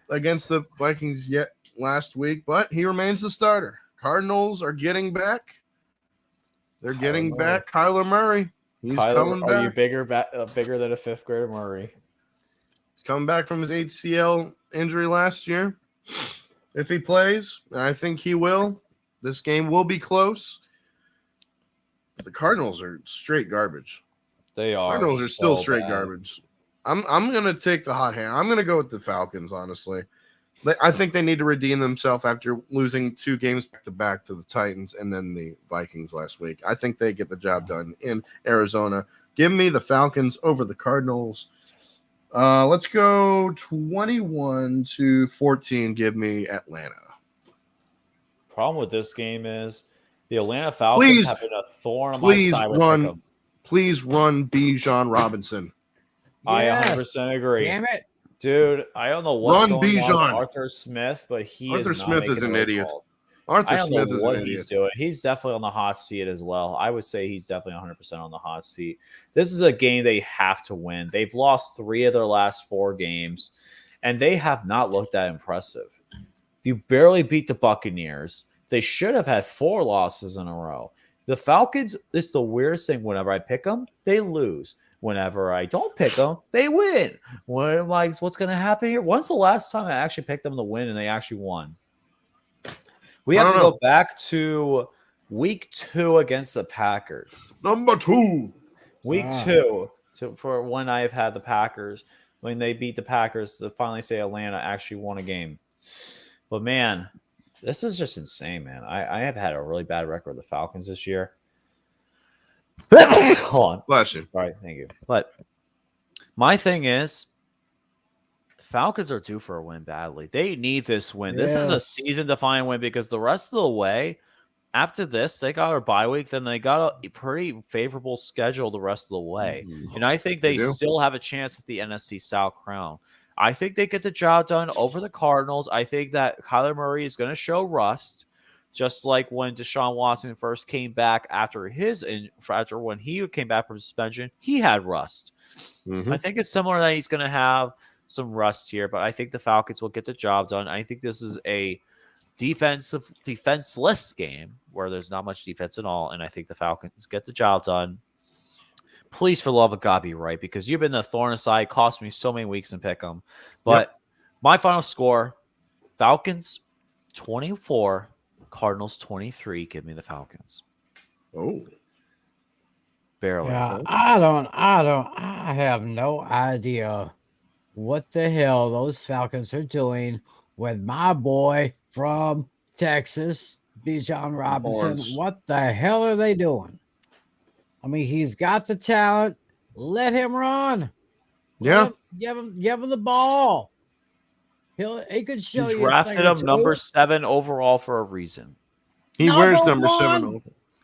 against the Vikings yet last week, but he remains the starter. Cardinals are getting back. They're getting back Kyler Murray. He's coming back. Are you bigger than a 5th grader Murray? He's coming back from his ACL injury last year. If he plays, I think he will. This game will be close. The Cardinals are straight garbage. They are. Cardinals are still straight garbage. I'm gonna take the hot hand. I'm gonna go with the Falcons, honestly. I think they need to redeem themselves after losing 2 games back to back to the Titans and then the Vikings last week. I think they get the job done in Arizona. Give me the Falcons over the Cardinals. Let's go 21-14. Give me Atlanta. Problem with this game is the Atlanta Falcons have been a thorn on my side. Please run Bijan Robinson. Yes. I 100% agree. Damn it. Dude, I don't know what's going on with Arthur Smith, but Arthur Smith is an idiot. Arthur Smith is an idiot. He's doing. He's definitely on the hot seat as well. I would say he's definitely 100% on the hot seat. This is a game they have to win. They've lost 3 of their last 4 games, and they have not looked that impressive. You barely beat the Buccaneers. They should have had 4 losses in a row. The Falcons, it's the weirdest thing. Whenever I pick them, they lose. Whenever I don't pick them, they win. What's going to happen here? When's the last time I actually picked them to win and they actually won? We have to go back to week 2 against the Packers. Number 2. Week 2 for when I've had the Packers. When they beat the Packers to finally say Atlanta actually won a game. But, man, this is just insane, man. I have had a really bad record with the Falcons this year. Hold on. Bless you. All right, thank you. But my thing is, the Falcons are due for a win badly. They need this win. This is a season-defining win because the rest of the way, after this, they got a bye week, then they got a pretty favorable schedule the rest of the way. And I think they still have a chance at the NFC South crown. I think they get the job done over the Cardinals. I think that Kyler Murray is going to show rust, just like when Deshaun Watson first came back after when he came back from suspension, he had rust. Mm-hmm. I think it's similar that he's going to have some rust here, but I think the Falcons will get the job done. I think this is a defenseless game where there's not much defense at all, and I think the Falcons get the job done. Please, for the love of God, be right, because you've been the thorn aside, cost me so many weeks in pick 'em. But my final score, Falcons 24, Cardinals 23. Give me the Falcons. Oh. Barely. Yeah, I have no idea what the hell those Falcons are doing with my boy from Texas, Bijan Robinson. What the hell are they doing? I mean, he's got the talent. Let him run. Yeah. Give him the ball. He could show you. Drafted him number 7 overall for a reason. He wears number 7 overall.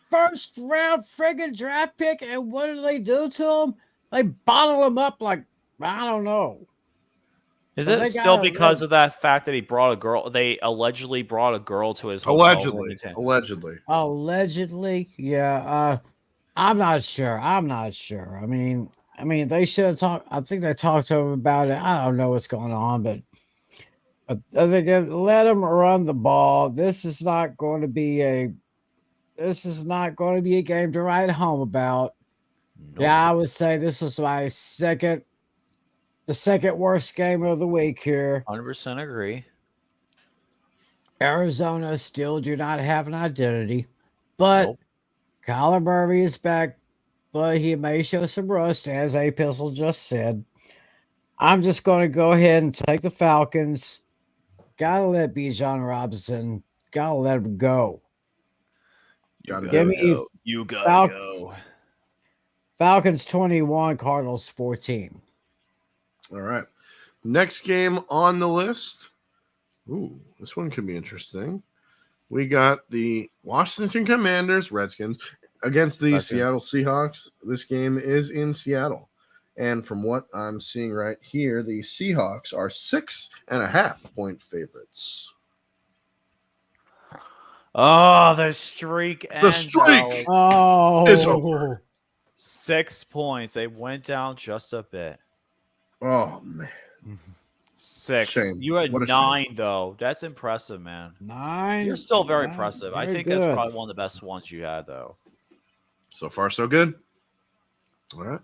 First round friggin' draft pick, and what do they do to him? They bottle him up like, I don't know. Is it still because of that fact that he brought a girl? They allegedly brought a girl to his hotel. Allegedly, yeah. I'm not sure. I mean, they should have talked. I think they talked to him about it. I don't know what's going on, but they let him run the ball. This is not going to be a game to write home about. No. Yeah, I would say this is my second worst game of the week here. 100% agree. Arizona still do not have an identity, but Kyler Murray is back, but he may show some rust, as A Pistol just said. I'm just going to go ahead and take the Falcons. Gotta let Bijan Robinson. Gotta let him go. You gotta go. Falcons 21, Cardinals 14. All right. Next game on the list. Ooh, this one could be interesting. We got the Washington Commanders, Redskins, against the Seattle Seahawks. This game is in Seattle. And from what I'm seeing right here, the Seahawks are 6.5-point favorites. Oh, the streak. Is over. 6 points. They went down just a bit. Oh, man. 6. Shame. You had 9, though. That's impressive, man. 9. You're still very impressive. Very I think good. That's probably one of the best ones you had, though. So far, so good. All right.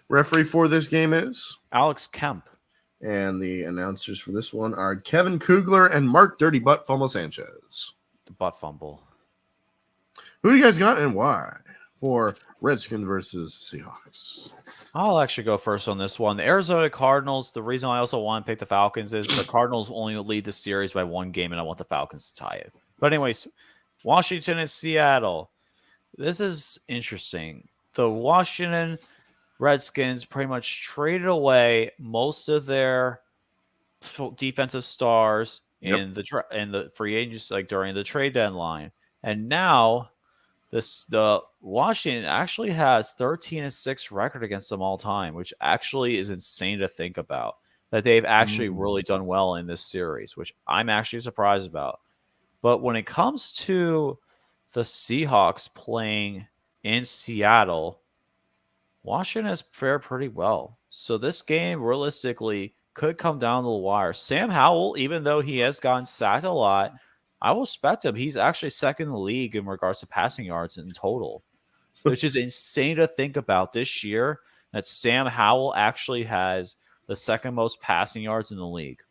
Referee for this game is Alex Kemp. And the announcers for this one are Kevin Kugler and Mark Dirty Butt Fumble Sanchez. The butt fumble. Who do you guys got and why for Redskins versus Seahawks? I'll actually go first on this one. The Arizona Cardinals, the reason I also want to pick the Falcons is the Cardinals only lead the series by 1 game, and I want the Falcons to tie it. But anyways, Washington and Seattle. This is interesting. The Washington Redskins pretty much traded away most of their defensive stars in the free agents, like during the trade deadline, and now the Washington actually has 13-6 record against them all time, which actually is insane to think about. That they've actually really done well in this series, which I'm actually surprised about. But when it comes to the Seahawks playing in Seattle, Washington has fared pretty well. So this game realistically could come down to the wire. Sam Howell, even though he has gotten sacked a lot, I will respect him. He's actually second in the league in regards to passing yards in total, which is insane to think about this year that Sam Howell actually has the second most passing yards in the league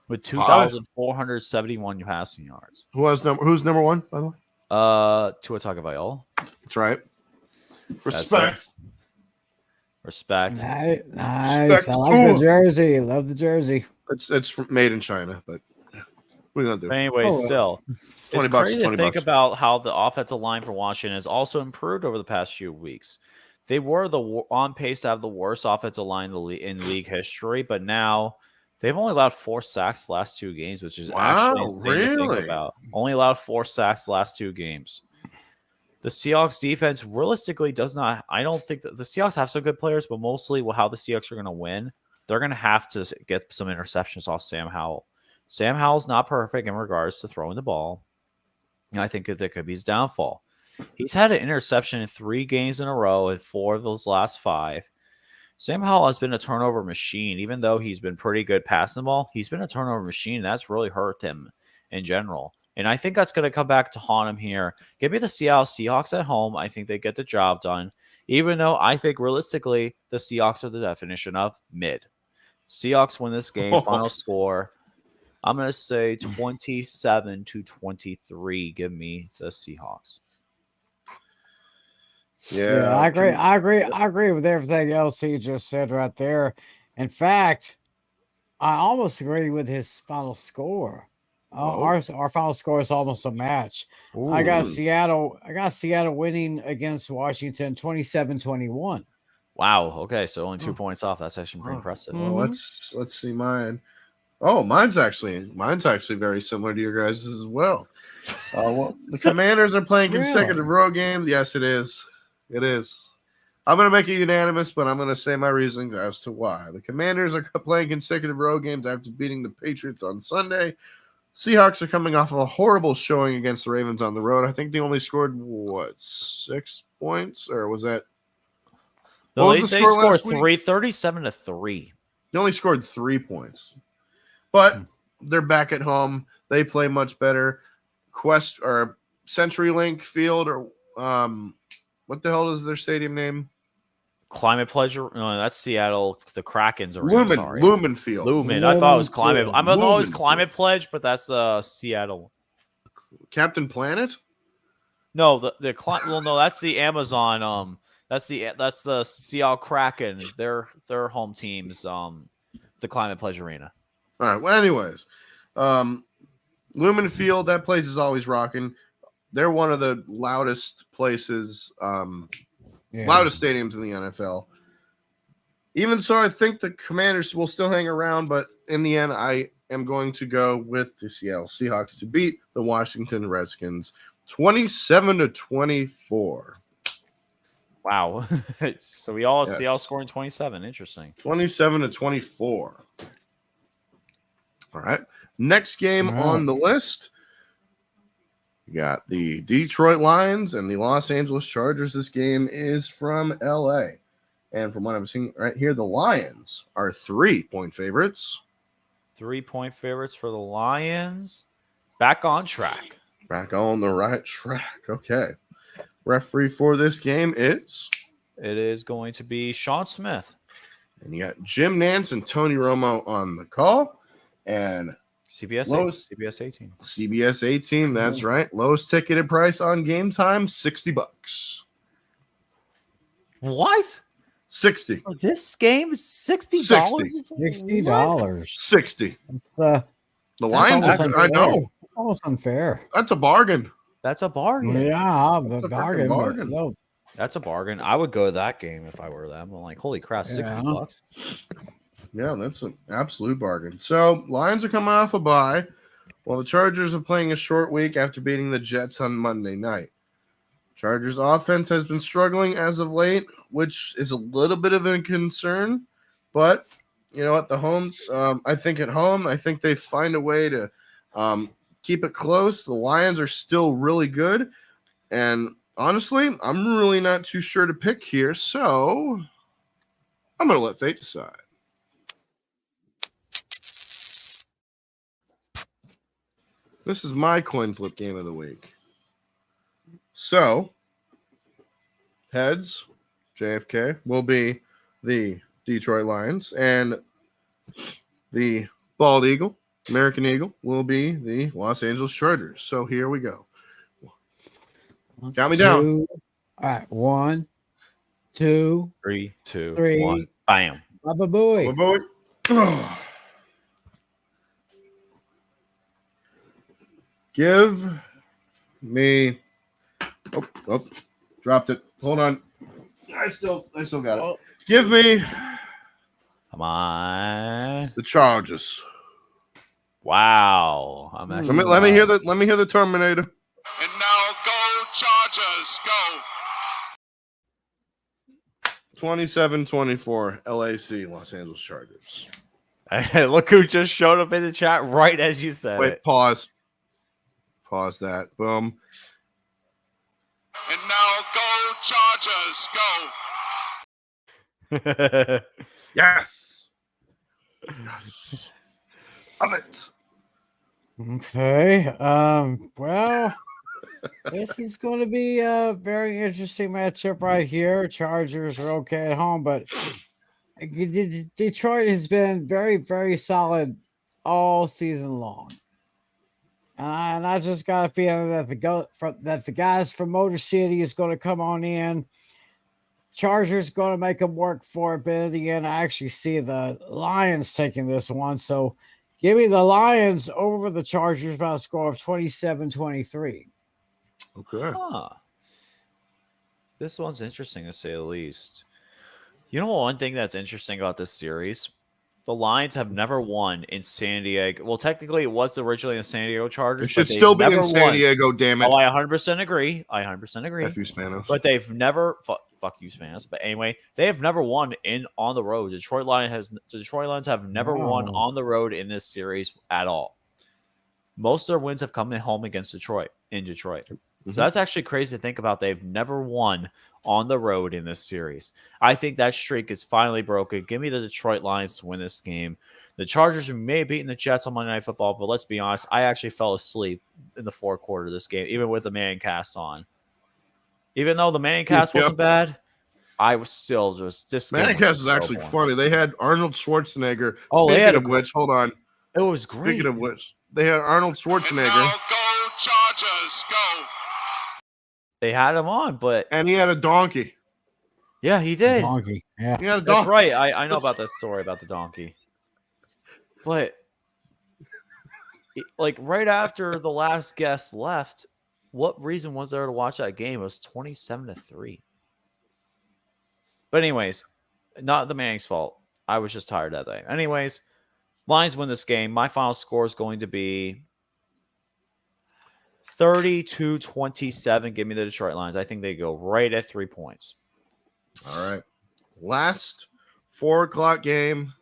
with 2,471 passing yards. Who's number one, by the way? Tua Tagovailoa. That's right. Respect. Respect. Nice. I like the jersey. Love the jersey. It's made in China, but what are you gonna do? But anyway, still, it's $20, crazy to $20. think about how the offensive line for Washington has also improved over the past few weeks. They were on pace to have the worst offensive line in league history, but now they've only allowed 4 sacks the last 2 games, which is actually insane to think about. Only allowed 4 sacks the last 2 games. The Seahawks defense realistically does not. I don't think that the Seahawks have some good players, but mostly how the Seahawks are going to win, they're going to have to get some interceptions off Sam Howell. Sam Howell's not perfect in regards to throwing the ball. And I think that could be his downfall. He's had an interception in 3 games in a row in 4 of those last 5. Sam Howell has been a turnover machine. Even though he's been pretty good passing the ball, he's been a turnover machine. And that's really hurt him in general. And I think that's going to come back to haunt him here. Give me the Seattle Seahawks at home. I think they get the job done. Even though I think realistically the Seahawks are the definition of mid. Seahawks win this game. Final score, I'm going to say 27-23. Give me the Seahawks. Yeah, I agree with everything else he just said right there. In fact, I almost agree with his final score. Our final score is almost a match. Ooh. I got Seattle winning against Washington 27-21. Wow. Okay, so only 2 points off. That's actually pretty impressive. Well, let's see mine. Oh, mine's actually very similar to your guys' as well. Well, the Commanders are playing consecutive road games. Yes, it is. It is. I'm going to make it unanimous, but I'm going to say my reasons as to why. The Commanders are playing consecutive road games after beating the Patriots on Sunday. Seahawks are coming off of a horrible showing against the Ravens on the road. I think they only scored, 6 points? Or was that? They scored 37-3. They only scored 3 points. But they're back at home. They play much better. CenturyLink Field, or what the hell is their stadium name? Climate Pledge. No, that's Seattle. The Kraken's arena. Lumen Field. Lumen. I thought it was Climate. I thought it was Climate Pledge, but that's the Seattle. Captain Planet? No, the well, no, that's the Amazon. That's the Seattle Kraken. Their home teams. The Climate Pledge Arena. All right. Well, anyways, Lumen Field. That place is always rocking. They're one of the loudest places. Loudest stadiums in the NFL. Even so, I think the Commanders will still hang around, but in the end, I am going to go with the Seattle Seahawks to beat the Washington Redskins 27-24. Wow. So we all have Seattle scoring 27. Interesting. 27-24. All right. Next game on the list. We got the Detroit Lions and the Los Angeles Chargers. This game is from LA. And from what I'm seeing right here, the Lions are 3-point favorites. 3-point favorites for the Lions. Back on track. Back on the right track. Okay. Referee for this game is? It is going to be Sean Smith. And you got Jim Nance and Tony Romo on the call. And CBS 18. CBS 18, that's right. Lowest ticketed price on Game Time, $60. What? 60. Oh, this game is $60? $60. 60. The Lions, I know. Almost unfair. That's a bargain. That's a bargain. Yeah, the bargain. No. That's a bargain. I would go to that game if I were them. I'm like, holy crap, $60. Yeah, that's an absolute bargain. So, Lions are coming off a bye, while the Chargers are playing a short week after beating the Jets on Monday night. Chargers offense has been struggling as of late, which is a little bit of a concern. But, you know, at the home, I think they find a way to keep it close. The Lions are still really good. And honestly, I'm really not too sure to pick here. So, I'm going to let fate decide. This is my coin flip game of the week. So, heads, JFK, will be the Detroit Lions, and the Bald Eagle, American Eagle, will be the Los Angeles Chargers. So here we go. Count me down. All right. 1, 2, 3, 2, 3. 1. Bam. Baba Booey. Bye, boy. Give me. Oh, dropped it. Hold on. I still got it. Give me Come on. the Chargers. Wow. I'm actually Let me hear the Terminator. And now go Chargers, go. 27-24 LAC Los Angeles Chargers. Look who just showed up in the chat right as you said Wait, it. pause that. Boom. And now go Chargers, go. Yes. Love it. Okay. Well, this is going to be a very interesting matchup right here. Chargers are okay at home, but Detroit has been very, very solid all season long. And I just got a feeling that the guys from Motor City is going to come on in. Chargers going to make them work for it, but in the end, I actually see the Lions taking this one. So give me the Lions over the Chargers by a score of 27-23. Okay. Huh. This one's interesting to say the least. You know, one thing that's interesting about this series? The Lions have never won in San Diego. Well, technically, it was originally the San Diego Chargers. It should still be in San Diego, damn it. Oh, I 100% agree. F you, Spanos. But they've never fuck you, Spanos. But anyway, they have never won on the road. Detroit Lions have never won on the road in this series at all. Most of their wins have come at home against Detroit. So that's actually crazy to think about. They've never won on the road in this series. I think that streak is finally broken. Give me the Detroit Lions to win this game. The Chargers may have beaten the Jets on Monday Night Football, but let's be honest, I actually fell asleep in the fourth quarter of this game, even with the Manning cast on. Even though the Manning cast wasn't bad, I was still just this. Manning cast is actually funny. They had Arnold Schwarzenegger. Oh, speaking of which, hold on. It was great. Speaking of which, they had Arnold Schwarzenegger. And now go Chargers, go. They had him on, but And he had a donkey. yeah, he did. Donkey. Yeah. He had a That's donkey. right. I know about that story about the donkey. But like right after the last guest left, what reason was there to watch that game? It was 27-3. But anyways, not the Manning's fault. I was just tired that day. Anyways, Lions win this game. My final score is going to be 30-27. Give me the Detroit Lions. I think they go right at 3 points. All right. Last 4 o'clock game.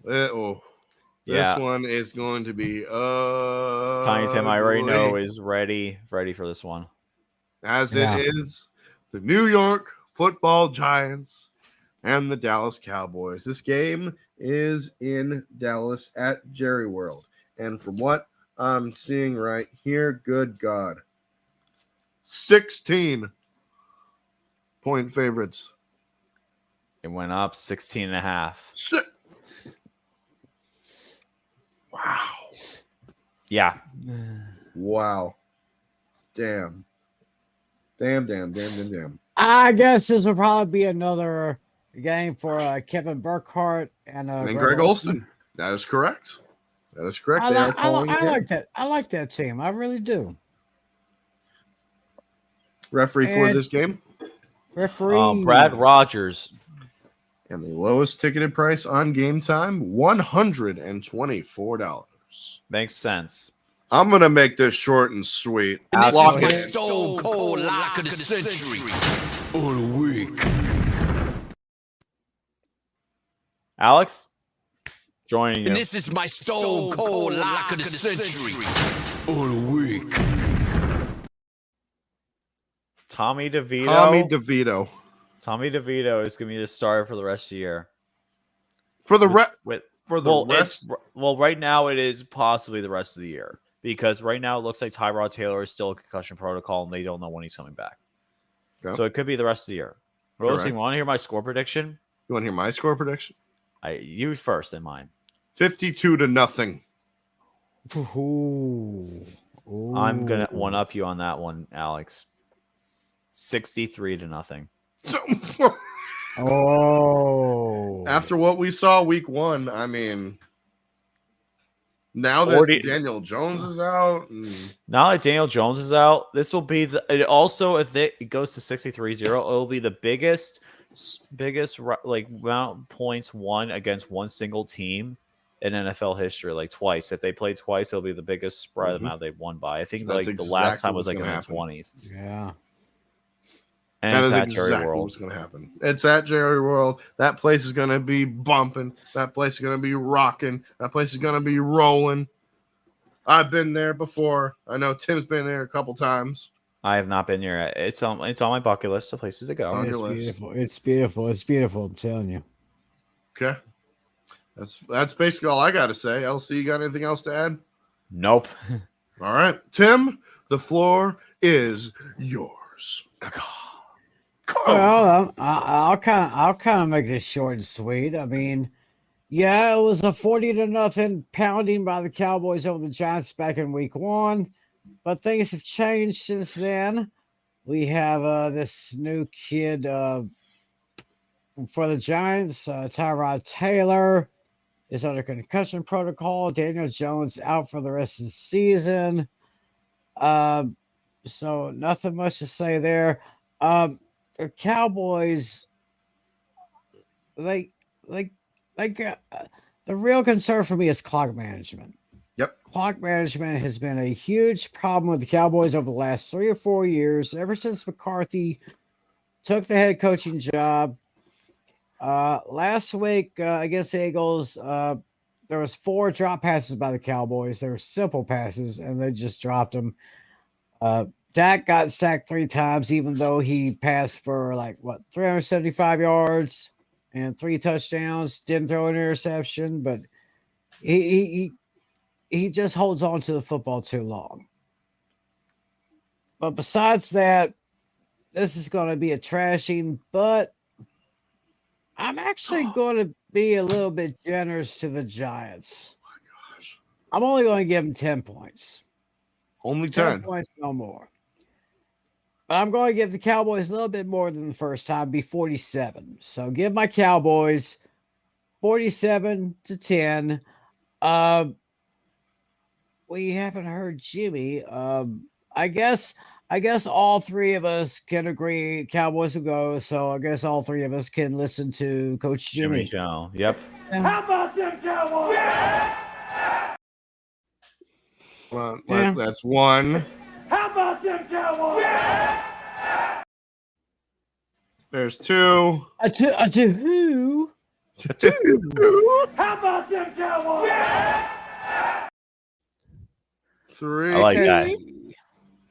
This one is going to be Tiny Tim, I already know, is ready for this one. As it is the New York Football Giants and the Dallas Cowboys. This game is in Dallas at Jerry World. And from what I'm seeing right here, good God, 16-point favorites. It went up 16.5. Wow. Yeah. Wow. Damn. I guess this will probably be another game for Kevin Burkhardt and Greg Olsen. That is correct. I like that. I like that team. I really do. Referee for this game? Referee Brad Rogers. And the lowest ticketed price on Game Time, $124. Makes sense. I'm going to make this short and sweet. And this Lock is my it. stone cold lock of the century. Or the week. Alex, joining you. And this is my stone cold lock of the century. Or the week. Tommy DeVito. Tommy DeVito is going to be the starter for the rest of the year. For the rest. Well, right now it is possibly the rest of the year. because right now it looks like Tyrod Taylor is still in concussion protocol, and they don't know when he's coming back. Okay. So it could be the rest of the year. Rose, you want to hear my score prediction? You want to hear my score prediction? You first, and mine. 52-0. Ooh. I'm gonna one up you on that one, Alex. 63-0. Oh. After what we saw week 1, I mean, now that Daniel Jones is out, now that Daniel Jones is out, this will be it also, if it goes to 63-0, it'll be the biggest like amount points won against one single team in NFL history, like twice. If they played twice, it'll be the biggest spread amount they've won by. I think like the last time was like in the 20s. Yeah. And that it's is at exactly Jerry World. what's going to happen. It's at Jerry World. That place is going to be bumping. That place is going to be rocking. That place is going to be rolling. I've been there before. I know Tim's been there a couple times. I have not been here. It's on my bucket list of places to go. It's beautiful. It's beautiful. It's beautiful. I'm telling you. Okay. That's basically all I got to say. LC, you got anything else to add? Nope. All right. Tim, the floor is yours. Well, I'll kind of make this short and sweet. I mean, yeah, it was a 40-0 pounding by the Cowboys over the Giants back in week 1, but things have changed since then. We have this new kid for the Giants, Tyrod Taylor is under concussion protocol. Daniel Jones out for the rest of the season. So nothing much to say there. The Cowboys, the real concern for me is clock management. Yep. Clock management has been a huge problem with the Cowboys over the last 3 or 4 years, ever since McCarthy took the head coaching job. Last week against the Eagles, there was 4 drop passes by the Cowboys. They were simple passes, and they just dropped them. Dak got sacked 3 times, even though he passed for 375 yards and 3 touchdowns. Didn't throw an interception, but he just holds on to the football too long. But besides that, this is going to be a trashing, but I'm actually going to be a little bit generous to the Giants. Oh my gosh. I'm only going to give them 10 points. Only 10 points, no more. But I'm going to give the Cowboys a little bit more than the first time, be 47. So give my Cowboys 47-10. We haven't heard Jimmy. I guess all 3 of us can agree Cowboys will go. So I guess all 3 of us can listen to Coach Jimmy. Joe. Yep. How about them Cowboys? Well, that's 1. How about them Cowboys? There's 2. A two who? 2. How about them Cowboys? 3. I like that.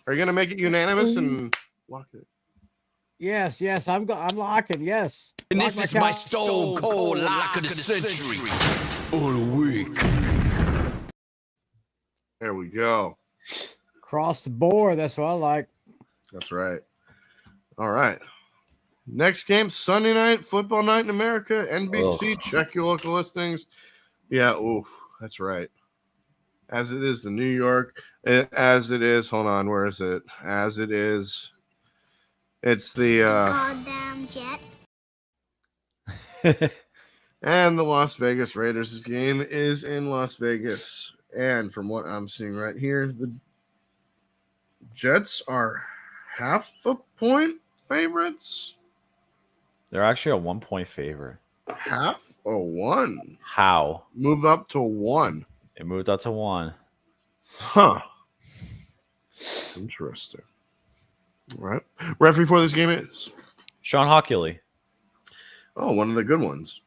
Are you gonna make it unanimous and lock it? Yes, I'm locking. Yes. And Lock this my is my stone cold lock of the century. Or the week. There we go. Across the board. That's what I like. That's right. All right. Next game, Sunday night, football night in America, NBC. Check your local listings. Yeah, that's right. As it is the New York, as it is, hold on, where is it? As it is, it's the goddamn Jets. And the Las Vegas Raiders. This game is in Las Vegas. And from what I'm seeing right here, the Jets are half a point favorites. They're actually a 1-point favorite. Half or 1? How? Move up to 1. It moved up to 1. Huh. Interesting. All right. Referee for this game is Sean Hockley. Oh, one of the good ones.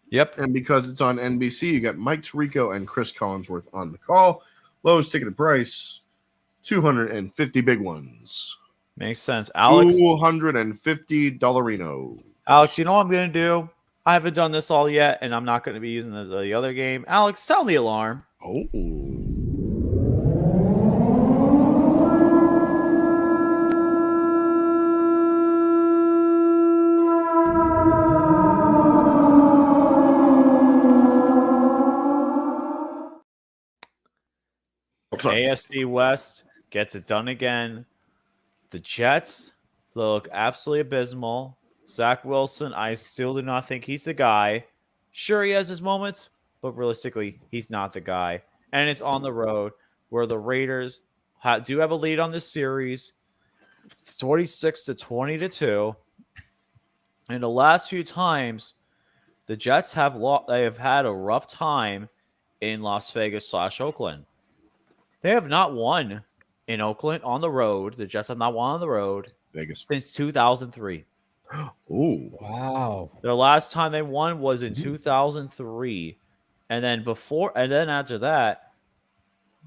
Yep. And because it's on NBC, you got Mike Tirico and Chris Collinsworth on the call. Lowest ticketed price, 250 big ones. Makes sense. Alex, $250. Alex, you know what I'm going to do? I haven't done this all yet, and I'm not going to be using the other game. Alex, sound the alarm. Oh. AFC West gets it done again. The Jets look absolutely abysmal. Zach Wilson, I still do not think he's the guy. Sure, he has his moments, but realistically, he's not the guy. And it's on the road where the Raiders do have a lead on this series, 26-20-2. And the last few times, the Jets have had a rough time in Las Vegas / Oakland. They have not won in Oakland on the road. The Jets have not won on the road since 2003. Ooh, wow! Their last time they won was in 2003, and then after that,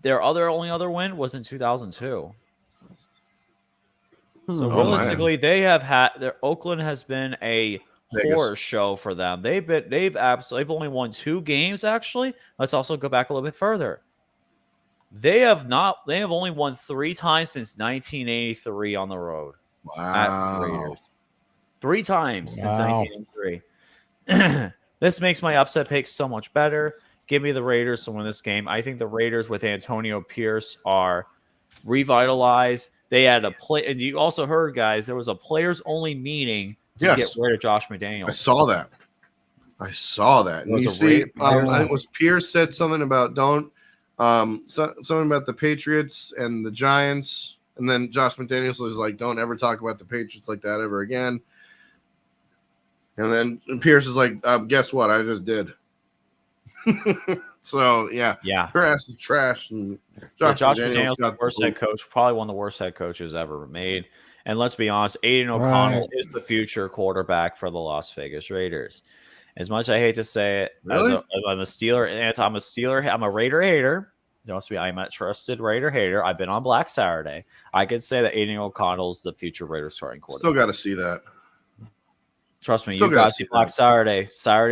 their only other win was in 2002. So realistically, they have had Oakland has been a horror show for them. They've only won 2 games actually. Let's also go back a little bit further. They have only won 3 times since 1983 on the road. Wow. At Raiders. 3 times since 1983. This makes my upset pick so much better. Give me the Raiders to win this game. I think the Raiders with Antonio Pierce are revitalized. They had a play, and you also heard, guys, there was a players-only meeting to get rid of Josh McDaniels. I saw that. And you see, I think it was Pierce said something about something about the Patriots and the Giants, and then Josh McDaniels was like, "Don't ever talk about the Patriots like that ever again." And then Pierce is like, "Guess what? I just did." So yeah, her ass is trash. And Josh McDaniels, the worst head coach, probably one of the worst head coaches ever made. And let's be honest, Aiden O'Connell is the future quarterback for the Las Vegas Raiders. As much as I hate to say it, really? I'm a Steeler. I'm a Raider hater. I'm a trusted Raider hater. I've been on Black Saturday. I could say that Aiden O'Connell is the future Raiders starting quarterback. Still got to see that. Trust me, you got to see Black Saturday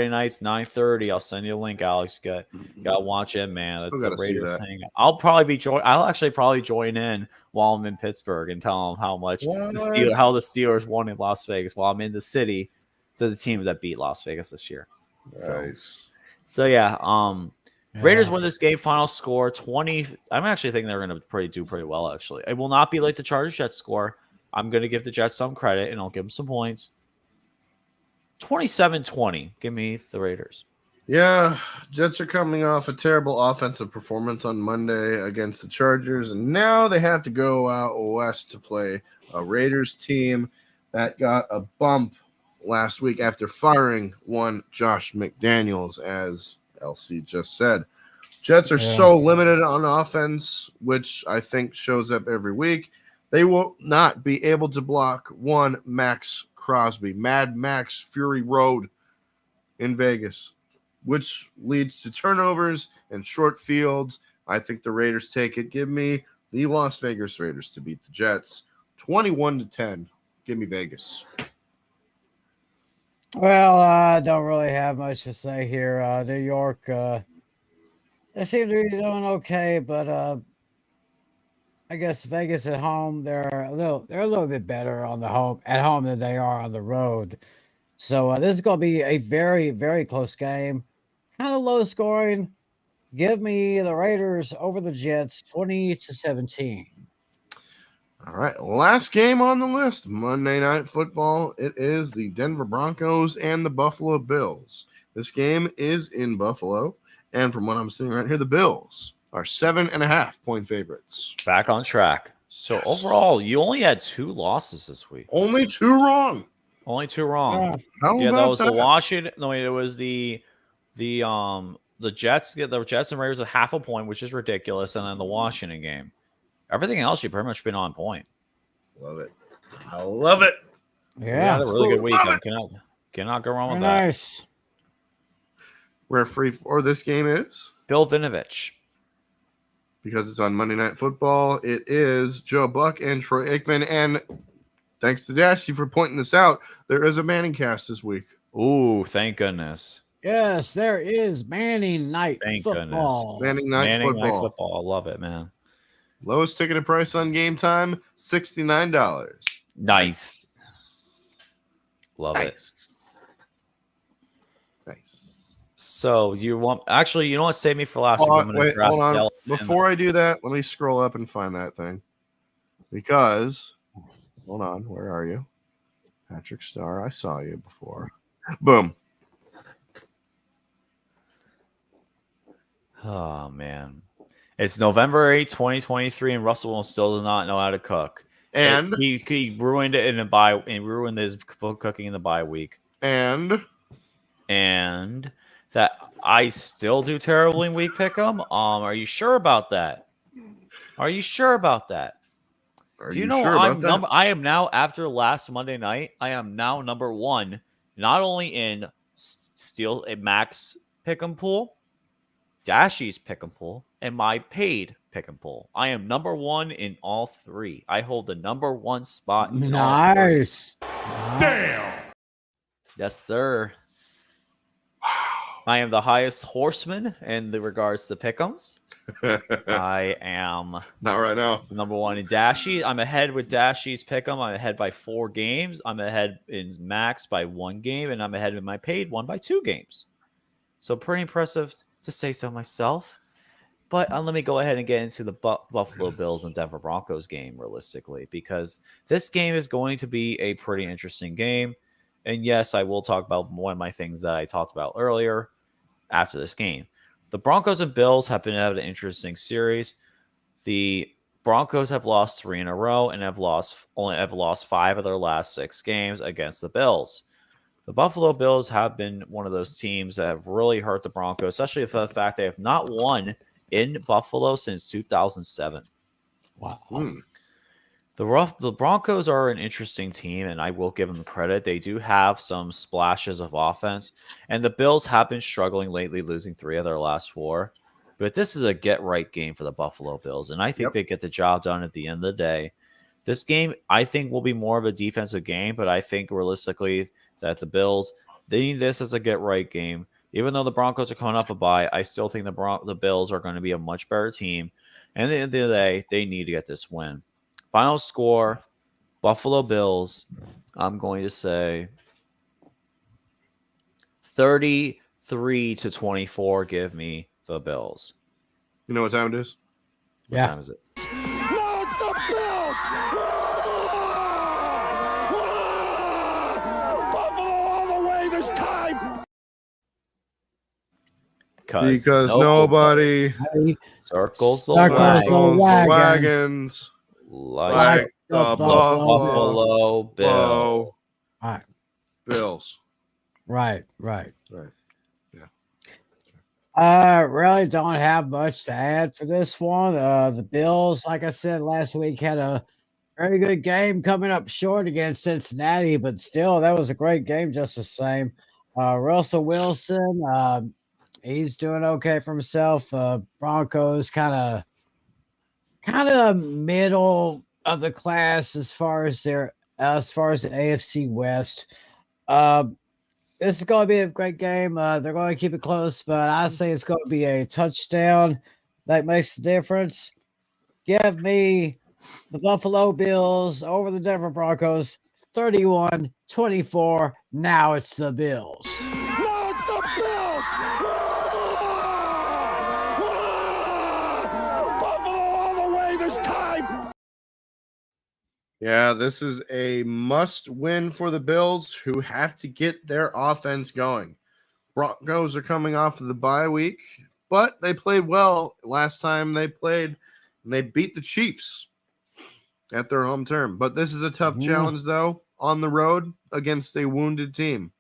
nights, 9:30. I'll send you a link, Alex. You got to watch it, man. That's the Raiders thing. I'll actually probably join in while I'm in Pittsburgh and tell them how much how the Steelers won in Las Vegas while I'm in the city to the team that beat Las Vegas this year. Nice. So yeah, Raiders win this game. Final score 20. I'm actually thinking they're going to do pretty well. Actually, it will not be like the Chargers Jets score. I'm going to give the Jets some credit and I'll give them some points. 27-20. Give me the Raiders. Yeah, Jets are coming off a terrible offensive performance on Monday against the Chargers, and now they have to go out west to play a Raiders team that got a bump last week after firing one Josh McDaniels, as LC just said. Jets are so limited on offense, which I think shows up every week. They will not be able to block one Max Crosby, Mad Max Fury Road in Vegas, which leads to turnovers and short fields. I think the Raiders take it. Give me the Las Vegas Raiders to beat the Jets 21-10. Give me Vegas. Well, I don't really have much to say here. New York, they seem to be doing okay, but I guess Vegas at home, they're a little bit better at home than they are on the road. So this is going to be a very, very close game. Kind of low scoring. Give me the Raiders over the Jets 20-17. All right, last game on the list, Monday Night Football. It is the Denver Broncos and the Buffalo Bills. This game is in Buffalo, and from what I'm seeing right here, the Bills are 7.5-point favorites. Back on track. So overall, you only had 2 losses this week. Only 2 wrong. Only 2 wrong. That was the Washington. No, it was the Jets. The Jets and Raiders a 0.5 point, which is ridiculous, and then the Washington game. Everything else, you've pretty much been on point. Love it. I love it. Yeah, a really good weekend. Cannot go wrong with that. Nice. Where free for this game is? Bill Vinovich. Because it's on Monday Night Football, it is Joe Buck and Troy Aikman. And thanks to Dashy for pointing this out, there is a Manning cast this week. Ooh, thank goodness. Yes, there is Manning Night Football. Manning Night Football. I love it, man. Lowest ticketed price on Game Time, $69. Nice. Love it. Nice. So you want actually, you know what? Save me for last. Hold on. Before I do that, let me scroll up and find that thing. Because, hold on, where are you, Patrick Starr? I saw you before. Boom. Oh man, it's November 8th, 2023, and Russell Wilson still does not know how to cook. And he ruined it in a bye, and ruined his cooking in the bye week. And that I still do terribly in week pick'em. Are you sure about that? Are you sure about that? Do you know sure I am now, after last Monday night, I am now number one, not only in Steel Max pick'em pool, Dashy's pick'em pool, and my paid pick'em pool. I am number one in all three. I hold the number one spot. In nice. Damn. Yes, sir. I am the highest horseman in the regards to pick'ems. I am not right now number one in Dashy. I'm ahead with Dashy's pick'em. I'm ahead by 4 games. I'm ahead in Max by 1 game, and I'm ahead in my paid one by 2 games. So pretty impressive to say so myself. But let me go ahead and get into the Buffalo Bills and Denver Broncos game realistically, because this game is going to be a pretty interesting game. And yes, I will talk about one of my things that I talked about earlier after this game. The Broncos and Bills have been having an interesting series. The Broncos have lost 3 in a row and have lost 5 of their last 6 games against the Bills. The Buffalo Bills have been one of those teams that have really hurt the Broncos, especially for the fact they have not won in Buffalo since 2007. Wow. The Broncos are an interesting team, and I will give them credit. They do have some splashes of offense, and the Bills have been struggling lately, losing 3 of their last 4. But this is a get-right game for the Buffalo Bills, and I think they get the job done at the end of the day. This game, I think, will be more of a defensive game, but I think realistically that the Bills, they need this as a get-right game. Even though the Broncos are coming off a bye, I still think the Bills are going to be a much better team. And at the end of the day, they need to get this win. Final score, Buffalo Bills, I'm going to say 33-24. Give me the Bills. You know what time it is? What time is it? No, it's the Bills! Buffalo all the way this time! Because nobody circles the wagons like the Buffalo Bills. Right. Yeah. Really don't have much to add for this one. The Bills, like I said last week, had a very good game coming up short against Cincinnati, but still, that was a great game just the same. Russell Wilson, he's doing okay for himself. Broncos kind of middle of the class as far as the AFC West. This is going to be a great game. They're going to keep it close, but I say it's going to be a touchdown that makes the difference. Give me the Buffalo Bills over the Denver Broncos, 31-24. Now it's the Bills. No, it's the Bills! Buffalo all the way this time! Yeah, this is a must-win for the Bills, who have to get their offense going. Broncos are coming off of the bye week, but they played well last time they played, and they beat the Chiefs at their home turf. But this is a tough challenge, though, on the road against a wounded team.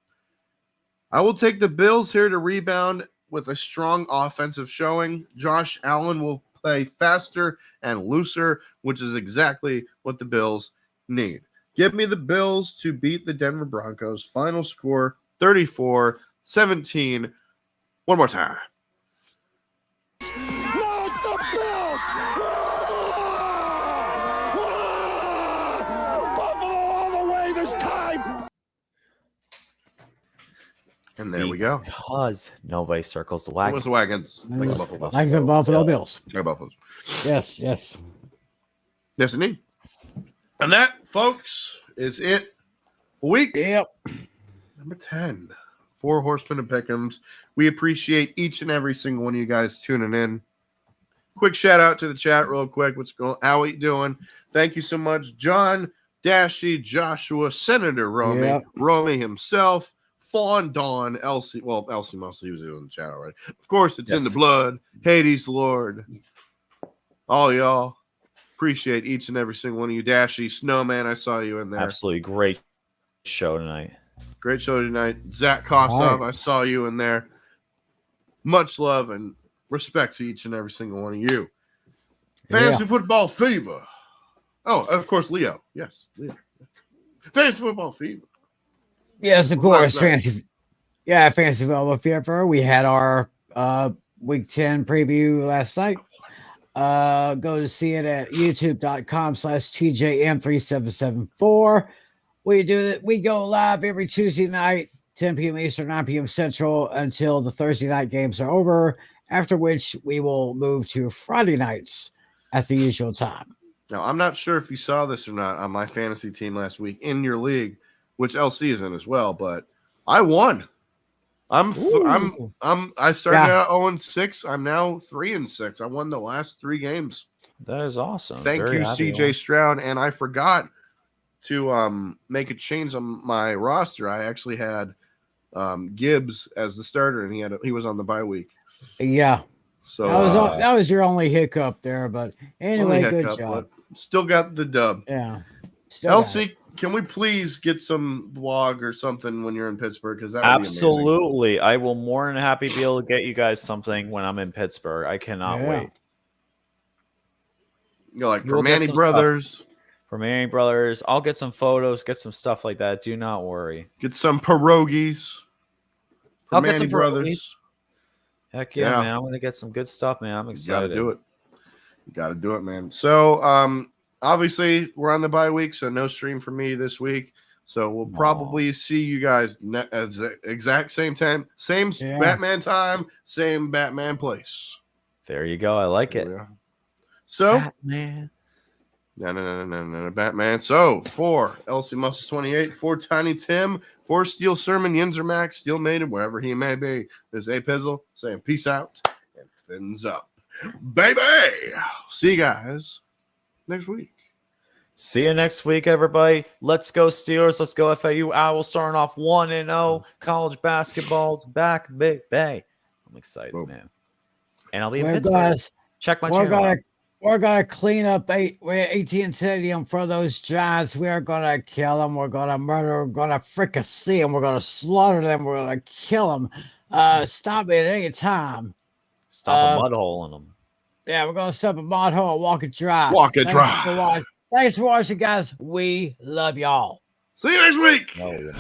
I will take the Bills here to rebound with a strong offensive showing. Josh Allen will play faster and looser, which is exactly what the Bills need. Give me the Bills to beat the Denver Broncos. Final score 34-17. One more time. No, it's the Bills! Buffalo all the way this time! And there we go. Because nobody circles the wagon. What's the wagons? Like the Buffalo Bills. Like the Buffalo Bills. Like Buffaloes. Yes. Yes, indeed. And that, folks, is it for week number 10 for Horsemen and Pick'ems. We appreciate each and every single one of you guys tuning in. Quick shout out to the chat real quick. What's going? How are you doing? Thank you so much, John, Dashy, Joshua, Senator Romy, Romy himself, Fawn, Dawn, Elsie. Well, Elsie mostly was in the chat already. Of course, it's in the blood. Hades, Lord. All y'all. Appreciate each and every single one of you. Dashy, Snowman, I saw you in there. Absolutely great show tonight. Great show tonight. Zach Kosov, I saw you in there. Much love and respect to each and every single one of you. Fantasy Football Fever. Oh, of course, Leo. Yes, Leo. Fantasy Football Fever. Yes, of course. Fantasy Football Fever. We had our Week 10 preview last night. Go to see it at youtube.com/TJM3774. We do that. We go live every Tuesday night, 10 p.m. Eastern, 9 p.m. Central, until the Thursday night games are over, after which we will move to Friday nights at the usual time. Now, I'm not sure if you saw this or not on my fantasy team last week in your league, which LC is in as well, but I won. I started out 0-6. I'm now 3-6. I won the last 3 games. That is awesome. Thank you, CJ Stroud. And I forgot to make a change on my roster. I actually had Gibbs as the starter, and he was on the bye week. Yeah. So that was your only hiccup there, but anyway, good job. Still got the dub. Yeah. LC, can we please get some blog or something when you're in Pittsburgh? Because that would absolutely, be I will more than happy be able to get you guys something when I'm in Pittsburgh. I cannot wait. You're like for Manny Brothers. For Manny Brothers, I'll get some photos, get some stuff like that. Do not worry. Get some pierogies. I'll get some Brothers. Heck yeah, man! I'm gonna get some good stuff, man. I'm excited. You gotta do it, man. So, obviously, we're on the bye week, so no stream for me this week. So we'll probably see you guys as exact same time, same Batman time, same Batman place. There you go. I like it. So, Batman. No, Batman. So, for LC Muscle 28, for Tiny Tim, for Steel Sermon, Yinzer Max, Steel Maiden, wherever he may be, this is A Pizzle saying peace out and fins up. Baby! See you guys next week. See you next week, everybody. Let's go Steelers. Let's go FAU Owls starting off 1-0. College basketball's back, baby. I'm excited, man. And I'll be in Pittsburgh. Guys, check my channel. We're going to clean up AT&T Stadium for those Giants. We are going to kill them. We're going to murder. We're going to freaking see them. We're going to slaughter them. We're going to kill them. Stop it at any time. Stop a mud hole in them. Yeah, we're going to stop a mud hole and walk it dry. Thanks for watching, guys. We love y'all. See you next week. Oh, yeah.